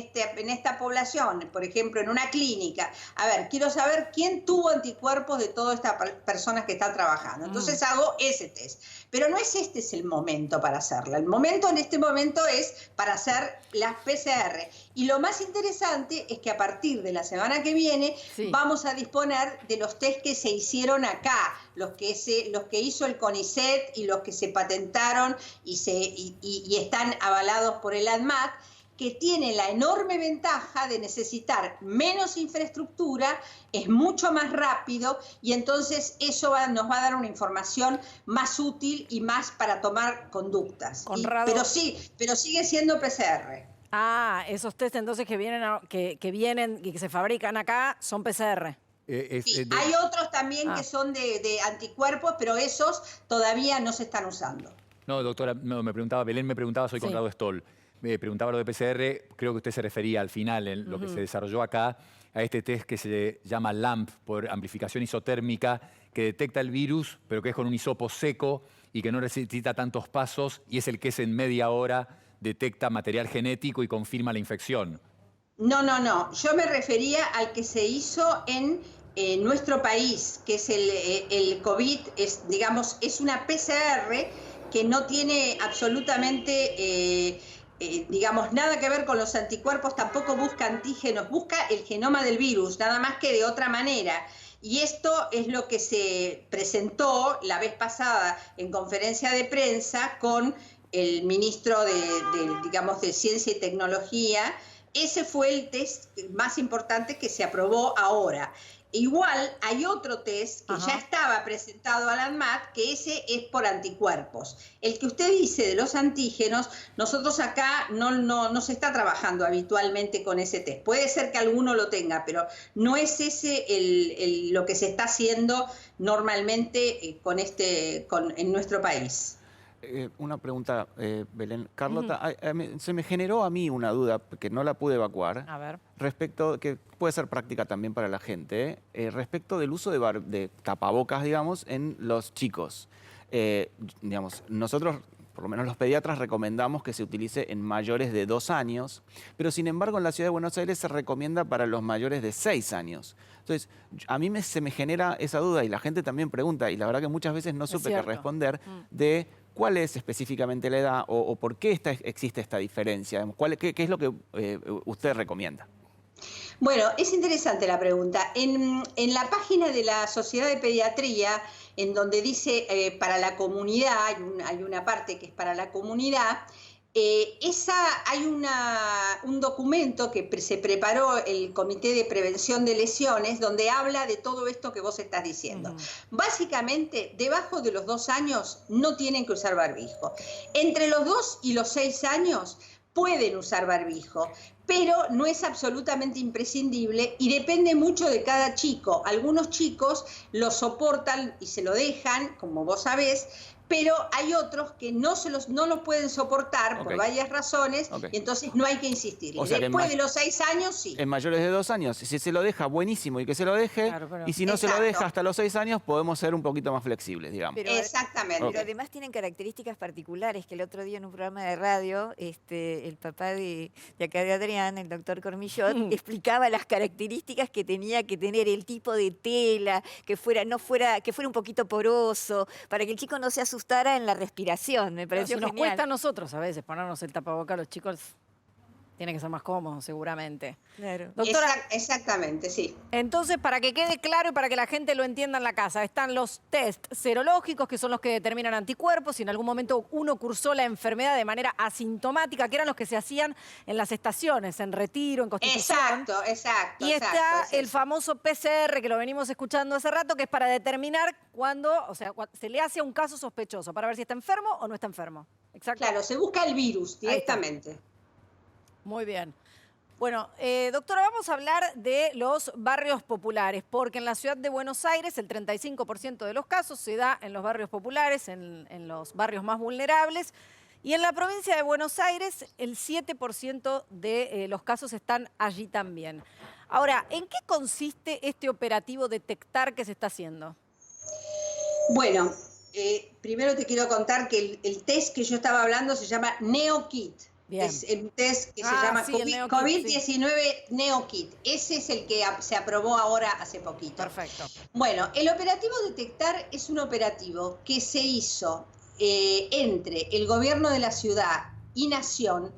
G: esta población, por ejemplo, en una clínica, a ver, quiero saber quién tuvo anticuerpos de todas estas personas que están trabajando. Entonces hago ese test. Pero no es este es el momento para hacerla. El momento en este momento es para hacer las PCR. Y lo más interesante es que a partir de la semana que viene vamos a disponer de los test que se hicieron acá, los que hizo el CONICET y los que se patentaron y están avalados por el ANMAT, que tiene la enorme ventaja de necesitar menos infraestructura, es mucho más rápido y entonces eso nos va a dar una información más útil y más para tomar conductas. Pero sigue siendo PCR.
A: Ah, esos test entonces que vienen y que se fabrican acá son PCR.
G: Hay otros también que son de anticuerpos, pero esos todavía no se están usando.
B: No, doctora, Belén me preguntaba, soy Conrado Stoll. Me preguntaba lo de PCR, creo que usted se refería al final, en lo que se desarrolló acá, a este test que se llama LAMP, por amplificación isotérmica, que detecta el virus, pero que es con un hisopo seco y que no necesita tantos pasos, y es el que en media hora detecta material genético y confirma la infección.
G: No. Yo me refería al que se hizo en nuestro país, que es el COVID, es una PCR que no tiene absolutamente, nada que ver con los anticuerpos, tampoco busca antígenos, busca el genoma del virus, nada más que de otra manera. Y esto es lo que se presentó la vez pasada en conferencia de prensa con el ministro de Ciencia y Tecnología. Ese fue el test más importante que se aprobó ahora. Igual hay otro test que ya estaba presentado al ANMAT, que ese es por anticuerpos. El que usted dice de los antígenos, nosotros acá no se está trabajando habitualmente con ese test. Puede ser que alguno lo tenga, pero no es ese lo que se está haciendo normalmente en nuestro país.
C: Una pregunta, Belén. Carlota, se me generó a mí una duda que no la pude evacuar.
A: A ver.
C: Respecto, que puede ser práctica también para la gente, respecto del uso de tapabocas, digamos, en los chicos. Nosotros, por lo menos los pediatras, recomendamos que se utilice en mayores de 2 años, pero sin embargo en la Ciudad de Buenos Aires se recomienda para los mayores de 6 años. Entonces, a mí se me genera esa duda y la gente también pregunta, y la verdad que muchas veces no supe qué responder, de cuál es específicamente la edad o por qué existe esta diferencia. ¿Qué es lo que usted recomienda?
G: Bueno, es interesante la pregunta. En la página de la Sociedad de Pediatría, en donde dice para la comunidad, hay una parte que es para la comunidad, hay un documento que se preparó el Comité de Prevención de Lesiones, donde habla de todo esto que vos estás diciendo. Básicamente, debajo de los 2 años no tienen que usar barbijo. Entre los 2 y los 6 años pueden usar barbijo, pero no es absolutamente imprescindible y depende mucho de cada chico. Algunos chicos lo soportan y se lo dejan, como vos sabés, pero hay otros que no lo pueden soportar por varias razones y entonces no hay que insistir.
C: O sea,
G: después de los 6 años, sí.
C: En mayores de 2 años, si se lo deja, buenísimo, y que se lo deje, y si no se lo deja hasta los 6 años, podemos ser un poquito más flexibles, digamos.
G: Exactamente.
F: Pero además tienen características particulares, que el otro día en un programa de radio, el papá de acá de Adrián, el doctor Cormillot, explicaba las características que tenía que tener el tipo de tela, que fuera un poquito poroso, para que el chico no se asustara en la respiración. Me pareció
A: nos
F: genial.
A: cuesta a nosotros a veces ponernos el tapaboca a los chicos. Tiene que ser más cómodo, seguramente.
F: Claro.
A: Doctora,
G: Exactamente, sí.
A: entonces, para que quede claro y para que la gente lo entienda en la casa, están los test serológicos, que son los que determinan anticuerpos, si en algún momento uno cursó la enfermedad de manera asintomática, que eran los que se hacían en las estaciones, en Retiro, en Constitución.
G: Exacto.
A: Y está
G: es
A: el
G: eso.
A: famoso PCR, que lo venimos escuchando hace rato, que es para determinar cuándo, o sea, se le hace a un caso sospechoso, para ver si está enfermo o no está enfermo. Exacto.
G: Claro, se busca el virus
A: Ahí está.
G: directamente.
A: Muy bien. Bueno, doctora, vamos a hablar de los barrios populares, porque en la ciudad de Buenos Aires el 35% de los casos se da en los barrios populares, en los barrios más vulnerables, y en la provincia de Buenos Aires el 7% de los casos están allí también. Ahora, ¿en qué consiste este operativo detectar que se está haciendo?
G: Bueno, primero te quiero contar que el test que yo estaba hablando se llama NeoKit.
A: Bien.
G: Es el test que se llama
A: sí, el NeoKit,
G: COVID-19 NeoKit. Ese es el que se aprobó ahora hace poquito.
A: Perfecto.
G: Bueno, el operativo Detectar es un operativo que se hizo entre el gobierno de la ciudad y Nación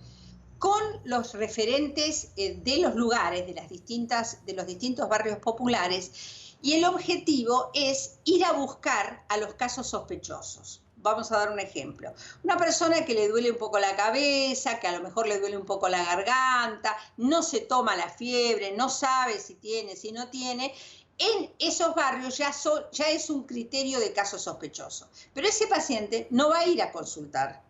G: con los referentes de los lugares, de los distintos barrios populares, y el objetivo es ir a buscar a los casos sospechosos. Vamos a dar un ejemplo. Una persona que le duele un poco la cabeza, que a lo mejor le duele un poco la garganta, no se toma la fiebre, no sabe si tiene, si no tiene, en esos barrios ya es un criterio de caso sospechoso. Pero ese paciente no va a ir a consultar.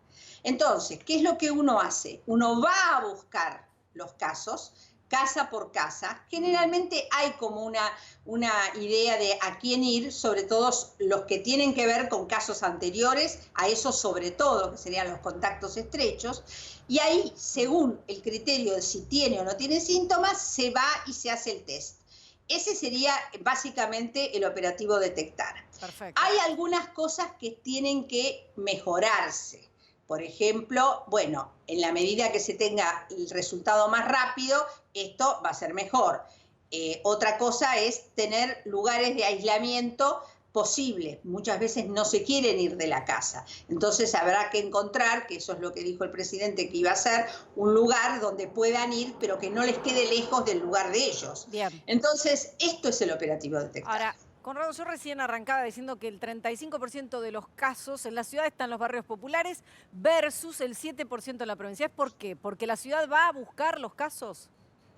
G: Entonces, ¿qué es lo que uno hace? Uno va a buscar los casos, casa por casa. Generalmente hay como una idea de a quién ir, sobre todo los que tienen que ver con casos anteriores, a esos sobre todo, que serían los contactos estrechos, y ahí, según el criterio de si tiene o no tiene síntomas, se va y se hace el test. Ese sería básicamente el operativo Detectar.
A: Perfecto.
G: Hay algunas cosas que tienen que mejorarse. Por ejemplo, bueno, en la medida que se tenga el resultado más rápido, esto va a ser mejor. Otra cosa es tener lugares de aislamiento posibles. Muchas veces no se quieren ir de la casa. Entonces habrá que encontrar, que eso es lo que dijo el presidente que iba a hacer, un lugar donde puedan ir, pero que no les quede lejos del lugar de ellos.
A: Bien.
G: Entonces, esto es el operativo Detectar.
A: Ahora, Conrado, yo recién arrancaba diciendo que el 35% de los casos en la ciudad están en los barrios populares versus el 7% en la provincia. ¿Es por qué? ¿Porque la ciudad va a buscar los casos?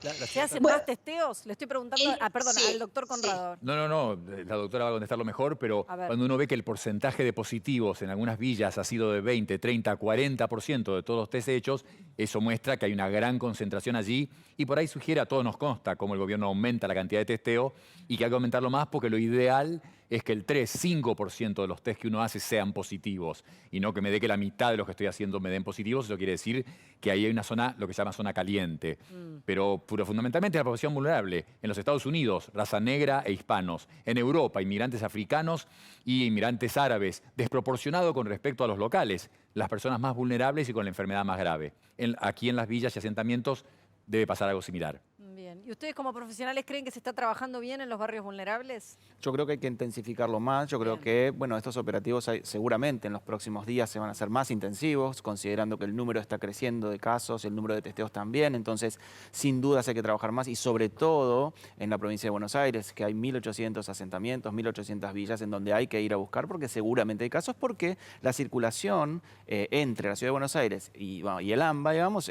A: ¿Se hacen más testeos? Le estoy preguntando,
G: sí,
A: al doctor Conrado.
B: No, la doctora va a contestarlo mejor, pero cuando uno ve que el porcentaje de positivos en algunas villas ha sido de 20, 30, 40% de todos los test hechos, eso muestra que hay una gran concentración allí y por ahí sugiere, a todos nos consta, cómo el gobierno aumenta la cantidad de testeo y que hay que aumentarlo más porque lo ideal es que el 3-5% de los test que uno hace sean positivos y no que me dé que la mitad de los que estoy haciendo me den positivos. Eso quiere decir que ahí hay una zona, lo que se llama zona caliente. Pero fundamentalmente la población vulnerable. En los Estados Unidos, raza negra e hispanos. En Europa, inmigrantes africanos y inmigrantes árabes, desproporcionado con respecto a los locales. Las personas más vulnerables y con la enfermedad más grave. Aquí en las villas y asentamientos debe pasar algo similar.
A: Bien. ¿Y ustedes como profesionales creen que se está trabajando bien en los barrios vulnerables?
C: Yo creo que hay que intensificarlo más. Yo creo que, bueno, estos operativos seguramente en los próximos días se van a hacer más intensivos, considerando que el número está creciendo de casos, el número de testeos también. Entonces, sin dudas hay que trabajar más y sobre todo en la provincia de Buenos Aires, que hay 1.800 asentamientos, 1.800 villas en donde hay que ir a buscar porque seguramente hay casos, porque la circulación entre la ciudad de Buenos Aires y el AMBA, digamos,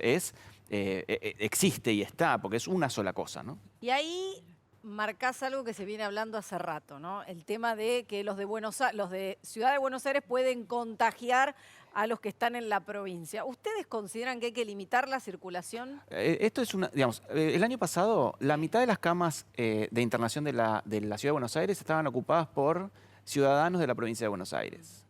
C: existe y está, porque es una sola cosa, ¿no?
A: Y ahí marcás algo que se viene hablando hace rato, ¿no? El tema de que los de Ciudad de Buenos Aires pueden contagiar a los que están en la provincia. ¿Ustedes consideran que hay que limitar la circulación?
C: Esto es digamos, el año pasado la mitad de las camas de internación de la Ciudad de Buenos Aires estaban ocupadas por ciudadanos de la provincia de Buenos Aires.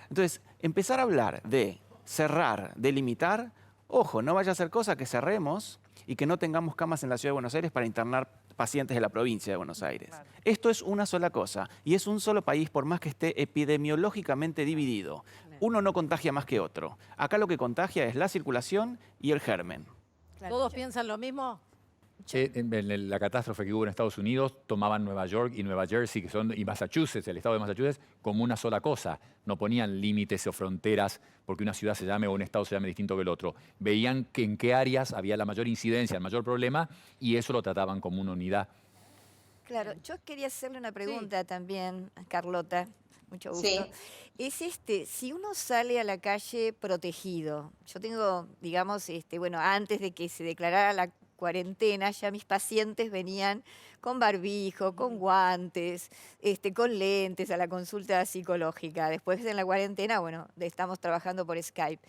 C: Entonces, empezar a hablar de cerrar, de limitar, ojo, no vaya a ser cosa que cerremos y que no tengamos camas en la Ciudad de Buenos Aires para internar pacientes de la provincia de Buenos Aires. Claro. Esto es una sola cosa y es un solo país por más que esté epidemiológicamente dividido. Uno no contagia más que otro. Acá lo que contagia es la circulación y el germen.
A: Claro. ¿Todos piensan lo mismo?
B: En la catástrofe que hubo en Estados Unidos, tomaban Nueva York y Nueva Jersey, y Massachusetts, el estado de Massachusetts, como una sola cosa. No ponían límites o fronteras porque una ciudad se llame o un estado se llame distinto que el otro. Veían en qué áreas había la mayor incidencia, el mayor problema, y eso lo trataban como una unidad.
F: Claro, yo quería hacerle una pregunta también a Carlota. Mucho gusto.
G: Sí.
F: Es si uno sale a la calle protegido, yo tengo, digamos, bueno, antes de que se declarara la cuarentena, ya mis pacientes venían con barbijo, con guantes, con lentes a la consulta psicológica. Después en la cuarentena, bueno, estamos trabajando por Skype.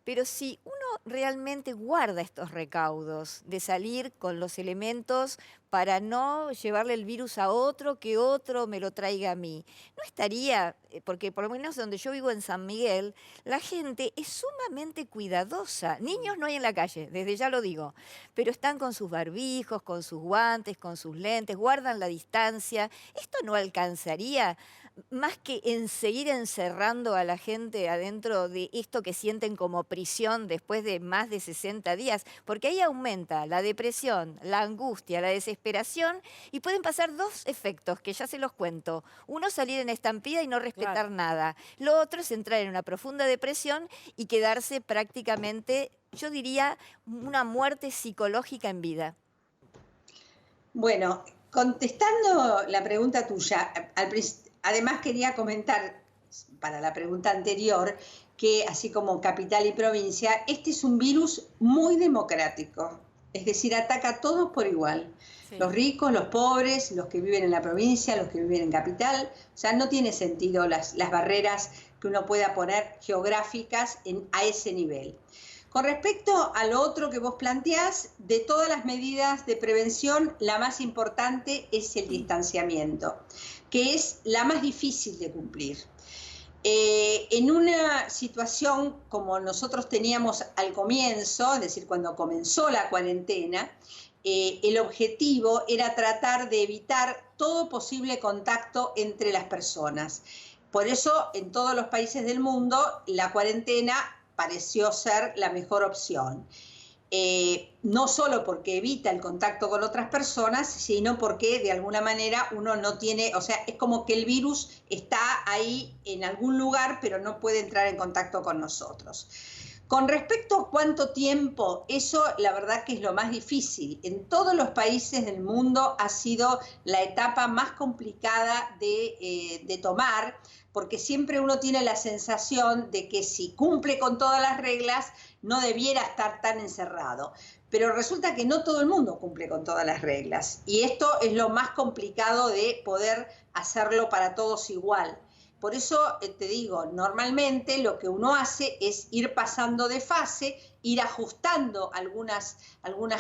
F: Pero si uno realmente guarda estos recaudos de salir con los elementos para no llevarle el virus a otro, que otro me lo traiga a mí, no estaría, porque por lo menos donde yo vivo en San Miguel, la gente es sumamente cuidadosa. Niños no hay en la calle, desde ya lo digo, pero están con sus barbijos, con sus guantes, con sus lentes, guardan la distancia. ¿Esto no alcanzaría más que en seguir encerrando a la gente adentro de esto que sienten como prisión después de más de 60 días? Porque ahí aumenta la depresión, la angustia, la desesperación, y pueden pasar dos efectos que ya se los cuento. Uno, salir en estampida y no respetar nada. Lo otro es entrar en una profunda depresión y quedarse prácticamente, yo diría, una muerte psicológica en vida.
G: Bueno, contestando la pregunta tuya, además quería comentar, para la pregunta anterior, que así como capital y provincia, este es un virus muy democrático, es decir, ataca a todos por igual. Sí. Los ricos, los pobres, los que viven en la provincia, los que viven en capital. O sea, no tiene sentido las barreras que uno pueda poner geográficas a ese nivel. Con respecto a lo otro que vos planteás, de todas las medidas de prevención, la más importante es el distanciamiento, que es la más difícil de cumplir. En una situación como nosotros teníamos al comienzo, es decir, cuando comenzó la cuarentena, el objetivo era tratar de evitar todo posible contacto entre las personas. Por eso, en todos los países del mundo, la cuarentena pareció ser la mejor opción. No solo porque evita el contacto con otras personas, sino porque de alguna manera uno no tiene, o sea, es como que el virus está ahí en algún lugar, pero no puede entrar en contacto con nosotros. Con respecto a cuánto tiempo, eso la verdad que es lo más difícil. En todos los países del mundo ha sido la etapa más complicada de tomar, porque siempre uno tiene la sensación de que si cumple con todas las reglas no debiera estar tan encerrado. Pero resulta que no todo el mundo cumple con todas las reglas. Y esto es lo más complicado de poder hacerlo para todos igual. Por eso te digo, normalmente lo que uno hace es ir pasando de fase, ir ajustando algunas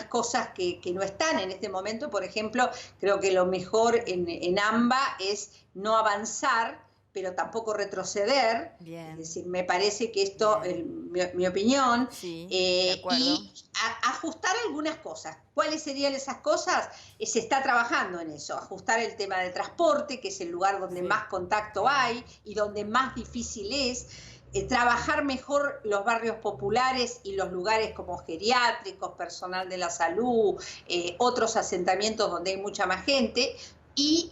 G: cosas que no están en este momento. Por ejemplo, creo que lo mejor en AMBA es no avanzar, pero tampoco retroceder. Bien. Es decir, me parece que esto es mi opinión.
F: Sí, de acuerdo.
G: Y ajustar algunas cosas. ¿Cuáles serían esas cosas? Se está trabajando en eso. Ajustar el tema del transporte, que es el lugar donde más contacto hay y donde más difícil es. Trabajar mejor los barrios populares y los lugares como geriátricos, personal de la salud, otros asentamientos donde hay mucha más gente, y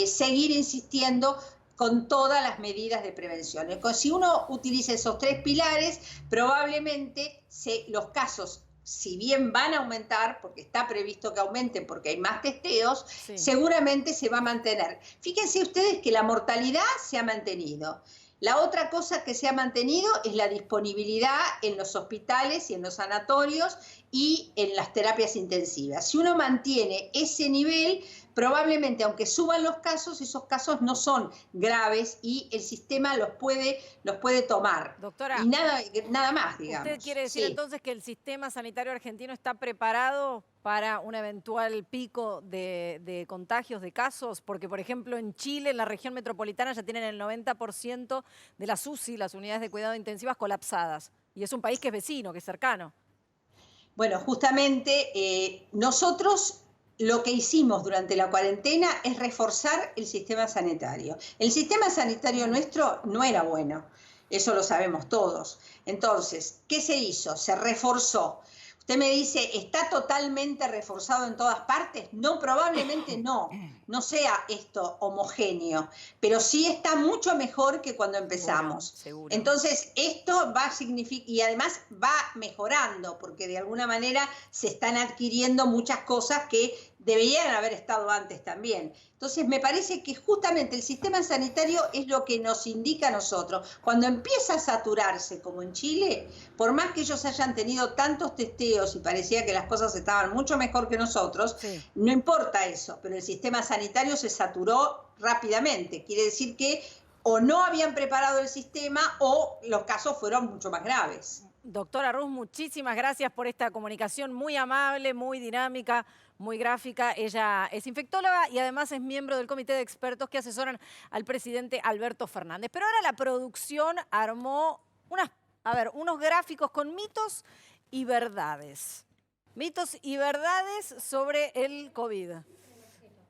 G: seguir insistiendo con todas las medidas de prevención. Si uno utiliza esos tres pilares, probablemente los casos, si bien van a aumentar, porque está previsto que aumenten porque hay más testeos, seguramente se va a mantener. Fíjense ustedes que la mortalidad se ha mantenido. La otra cosa que se ha mantenido es la disponibilidad en los hospitales y en los sanatorios y en las terapias intensivas. Si uno mantiene ese nivel, probablemente, aunque suban los casos, esos casos no son graves y el sistema los puede tomar.
A: Doctora,
G: y nada más, digamos.
A: ¿Usted quiere decir entonces que el sistema sanitario argentino está preparado para un eventual pico de contagios, de casos? Porque, por ejemplo, en Chile, en la región metropolitana, ya tienen el 90% de las UCI, las unidades de cuidado intensivas, colapsadas. Y es un país que es vecino, que es cercano.
G: Bueno, justamente nosotros lo que hicimos durante la cuarentena es reforzar el sistema sanitario. El sistema sanitario nuestro no era bueno, eso lo sabemos todos. Entonces, ¿qué se hizo? Se reforzó. Usted me dice, ¿está totalmente reforzado en todas partes? No, probablemente no sea esto homogéneo, pero sí está mucho mejor que cuando empezamos.
A: Seguro.
G: Entonces, esto va a significar, y además va mejorando, porque de alguna manera se están adquiriendo muchas cosas que deberían haber estado antes también. Entonces, me parece que justamente el sistema sanitario es lo que nos indica a nosotros. Cuando empieza a saturarse, como en Chile, por más que ellos hayan tenido tantos testeos y parecía que las cosas estaban mucho mejor que nosotros, no importa eso, pero el sistema sanitario se saturó rápidamente. Quiere decir que o no habían preparado el sistema o los casos fueron mucho más graves.
A: Doctora Rus, muchísimas gracias por esta comunicación muy amable, muy dinámica, muy gráfica. Ella es infectóloga y además es miembro del comité de expertos que asesoran al presidente Alberto Fernández. Pero ahora la producción armó unos gráficos con mitos y verdades. Mitos y verdades sobre el COVID.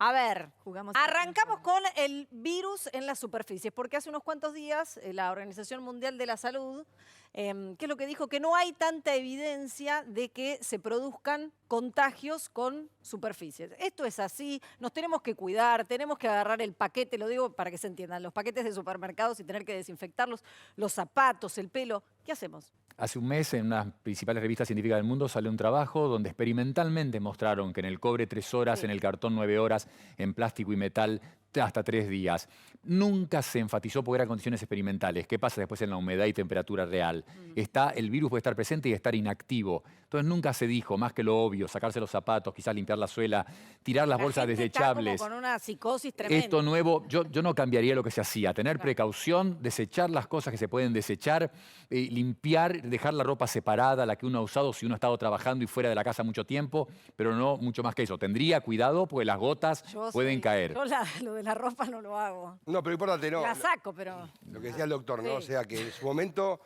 A: A ver, arrancamos con el virus en las superficies, porque hace unos cuantos días la Organización Mundial de la Salud, ¿qué es lo que dijo? Que no hay tanta evidencia de que se produzcan contagios con superficies. Esto es así, nos tenemos que cuidar, tenemos que agarrar el paquete, lo digo para que se entiendan, los paquetes de supermercados y tener que desinfectarlos, los zapatos, el pelo. ¿Qué hacemos?
B: Hace un mes, en unas principales revistas científicas del mundo, salió un trabajo donde experimentalmente mostraron que en el cobre 3 horas, en el cartón 9 horas, en plástico y metal hasta 3 días. Nunca se enfatizó porque eran condiciones experimentales. ¿Qué pasa después en la humedad y temperatura real? El virus puede estar presente y estar inactivo. Entonces nunca se dijo, más que lo obvio, sacarse los zapatos, quizás limpiar la suela, tirar las bolsas desechables.
A: Está como con una psicosis tremenda.
B: Esto nuevo, yo no cambiaría lo que se hacía. Tener precaución, desechar las cosas que se pueden desechar, limpiar, dejar la ropa separada, la que uno ha usado si uno ha estado trabajando y fuera de la casa mucho tiempo, pero no mucho más que eso. Tendría cuidado porque las gotas pueden caer.
A: Yo lo de la ropa no lo hago.
D: No, pero importante, no.
A: La saco, pero...
D: Lo que decía el doctor, ¿no? O sea, que en su momento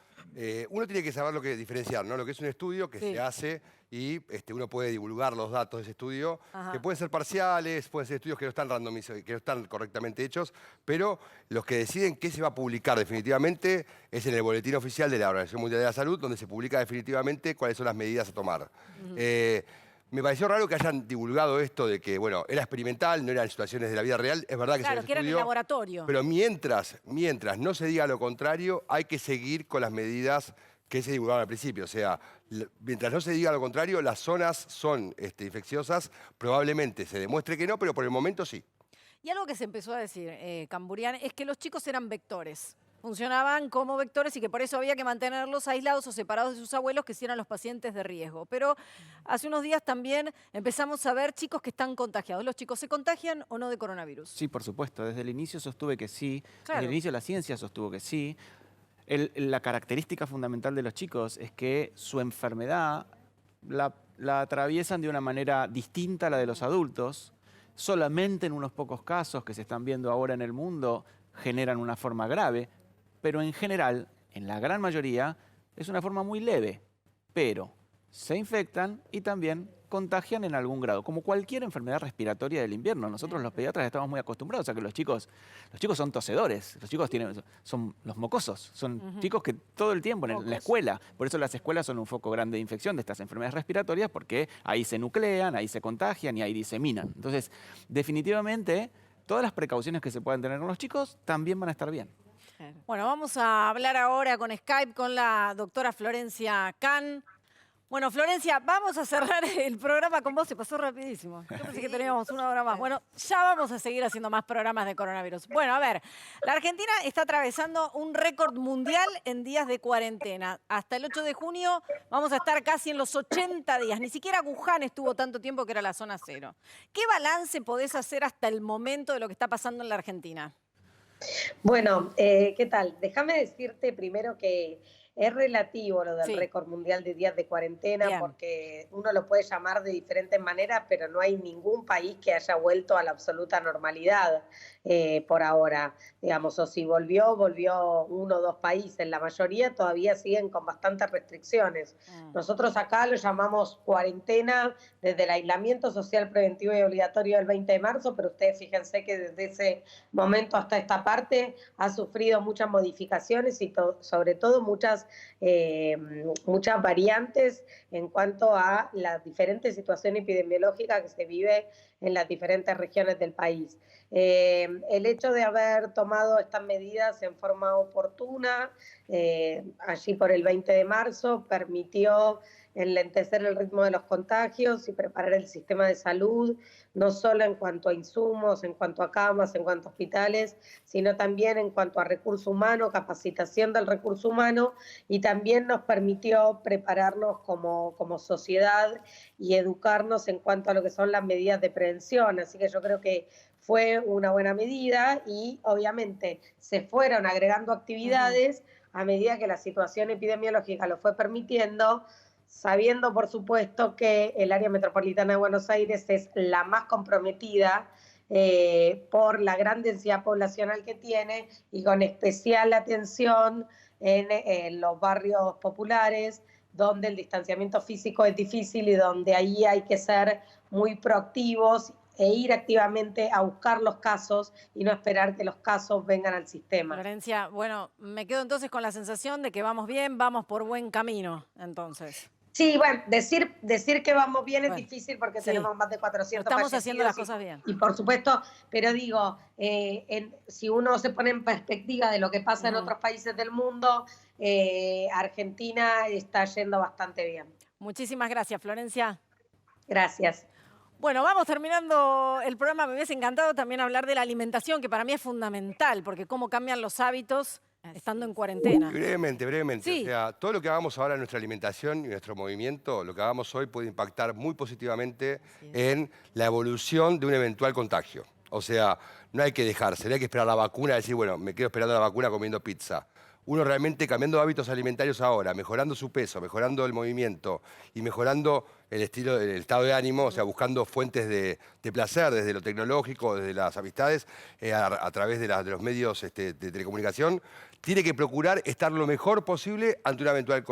D: uno tiene que saber lo que diferenciar, ¿no? Lo que es un estudio que se hace y uno puede divulgar los datos de ese estudio, que pueden ser parciales, pueden ser estudios que no están randomizados, que no están correctamente hechos, pero los que deciden qué se va a publicar definitivamente es en el boletín oficial de la Organización Mundial de la Salud, donde se publica definitivamente cuáles son las medidas a tomar. Me pareció raro que hayan divulgado esto de que, bueno, era experimental, no eran situaciones de la vida real. Es verdad que
A: claro, que era en el laboratorio.
D: Pero mientras no se diga lo contrario, hay que seguir con las medidas que se divulgaron al principio. O sea, mientras no se diga lo contrario, las zonas son infecciosas. Probablemente se demuestre que no, pero por el momento sí.
A: Y algo que se empezó a decir, Camburian, es que los chicos eran vectores. Funcionaban como vectores y que por eso había que mantenerlos aislados o separados de sus abuelos, que sí eran los pacientes de riesgo. Pero hace unos días también empezamos a ver chicos que están contagiados. ¿Los chicos se contagian o no de coronavirus?
C: Sí, por supuesto. Desde el inicio sostuve que sí.
A: Claro.
C: Desde el inicio la ciencia sostuvo que sí. La característica fundamental de los chicos es que su enfermedad la atraviesan de una manera distinta a la de los adultos. Solamente en unos pocos casos que se están viendo ahora en el mundo generan una forma grave. Pero en general, en la gran mayoría, es una forma muy leve, pero se infectan y también contagian en algún grado, como cualquier enfermedad respiratoria del invierno. Nosotros los pediatras estamos muy acostumbrados a que los chicos son tosedores, los chicos son los mocosos, son chicos que todo el tiempo en la escuela, por eso las escuelas son un foco grande de infección de estas enfermedades respiratorias, porque ahí se nuclean, ahí se contagian y ahí diseminan. Entonces, definitivamente, todas las precauciones que se puedan tener con los chicos también van a estar bien.
A: Bueno, vamos a hablar ahora con Skype con la doctora Florencia Can. Bueno, Florencia, vamos a cerrar el programa con vos. Se pasó rapidísimo. Yo pensé que teníamos 1 hora más. Bueno, ya vamos a seguir haciendo más programas de coronavirus. Bueno, a ver, la Argentina está atravesando un récord mundial en días de cuarentena. Hasta el 8 de junio vamos a estar casi en los 80 días. Ni siquiera Wuhan estuvo tanto tiempo, que era la zona cero. ¿Qué balance podés hacer hasta el momento de lo que está pasando en la Argentina?
H: Bueno, ¿qué tal? Déjame decirte primero que es relativo lo del récord mundial de días de cuarentena, porque uno lo puede llamar de diferentes maneras, pero no hay ningún país que haya vuelto a la absoluta normalidad por ahora. Digamos, o si volvió 1 o 2 países. La mayoría todavía siguen con bastantes restricciones. Nosotros acá lo llamamos cuarentena desde el aislamiento social preventivo y obligatorio del 20 de marzo, pero ustedes fíjense que desde ese momento hasta esta parte ha sufrido muchas modificaciones y sobre todo muchas muchas variantes en cuanto a la diferente situación epidemiológica que se vive en las diferentes regiones del país. El hecho de haber tomado estas medidas en forma oportuna, allí por el 20 de marzo, permitió enlentecer el ritmo de los contagios y preparar el sistema de salud, no solo en cuanto a insumos, en cuanto a camas, en cuanto a hospitales, sino también en cuanto a recurso humano, capacitación del recurso humano, y también nos permitió prepararnos como sociedad y educarnos en cuanto a lo que son las medidas de prevención. Así que yo creo que fue una buena medida y obviamente se fueron agregando actividades a medida que la situación epidemiológica lo fue permitiendo, sabiendo por supuesto que el área metropolitana de Buenos Aires es la más comprometida por la gran densidad poblacional que tiene y con especial atención en los barrios populares, donde el distanciamiento físico es difícil y donde ahí hay que ser muy proactivos e ir activamente a buscar los casos y no esperar que los casos vengan al sistema.
A: Florencia, bueno, me quedo entonces con la sensación de que vamos bien, vamos por buen camino, entonces.
H: Sí, bueno, decir que vamos bien es difícil porque tenemos más de 400
A: Estamos haciendo las cosas bien.
H: Y por supuesto, pero digo, si uno se pone en perspectiva de lo que pasa en otros países del mundo, Argentina está yendo bastante bien.
A: Muchísimas gracias, Florencia.
H: Gracias.
A: Bueno, vamos terminando el programa. Me hubiese encantado también hablar de la alimentación, que para mí es fundamental, porque cómo cambian los hábitos estando en cuarentena.
D: Brevemente.
A: Sí.
D: O sea, todo lo que hagamos ahora en nuestra alimentación y nuestro movimiento, lo que hagamos hoy puede impactar muy positivamente en la evolución de un eventual contagio. O sea, no hay que dejarse, no hay que esperar la vacuna y decir, bueno, me quedo esperando la vacuna comiendo pizza. Uno realmente cambiando hábitos alimentarios ahora, mejorando su peso, mejorando el movimiento y mejorando el estado de ánimo, o sea, buscando fuentes de placer desde lo tecnológico, desde las amistades, a través de los medios de telecomunicación, tiene que procurar estar lo mejor posible ante un eventual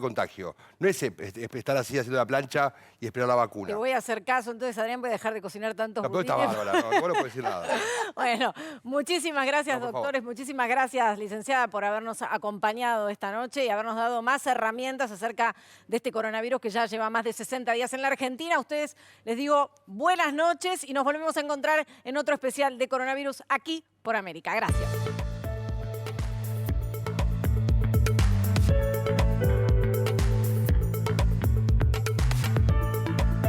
D: contagio. No es estar así haciendo la plancha y esperar la vacuna.
A: Te voy a hacer caso, entonces Adrián voy a dejar de cocinar tantos budines.
D: Está bárbara, no, vos no podés decir nada.
A: Bueno, muchísimas gracias, doctores, muchísimas gracias, licenciada, por habernos acompañado esta noche y habernos dado más herramientas acerca de este coronavirus que ya lleva más de 60 días en la Argentina. A ustedes les digo buenas noches y nos volvemos a encontrar en otro especial de coronavirus aquí por América. Gracias.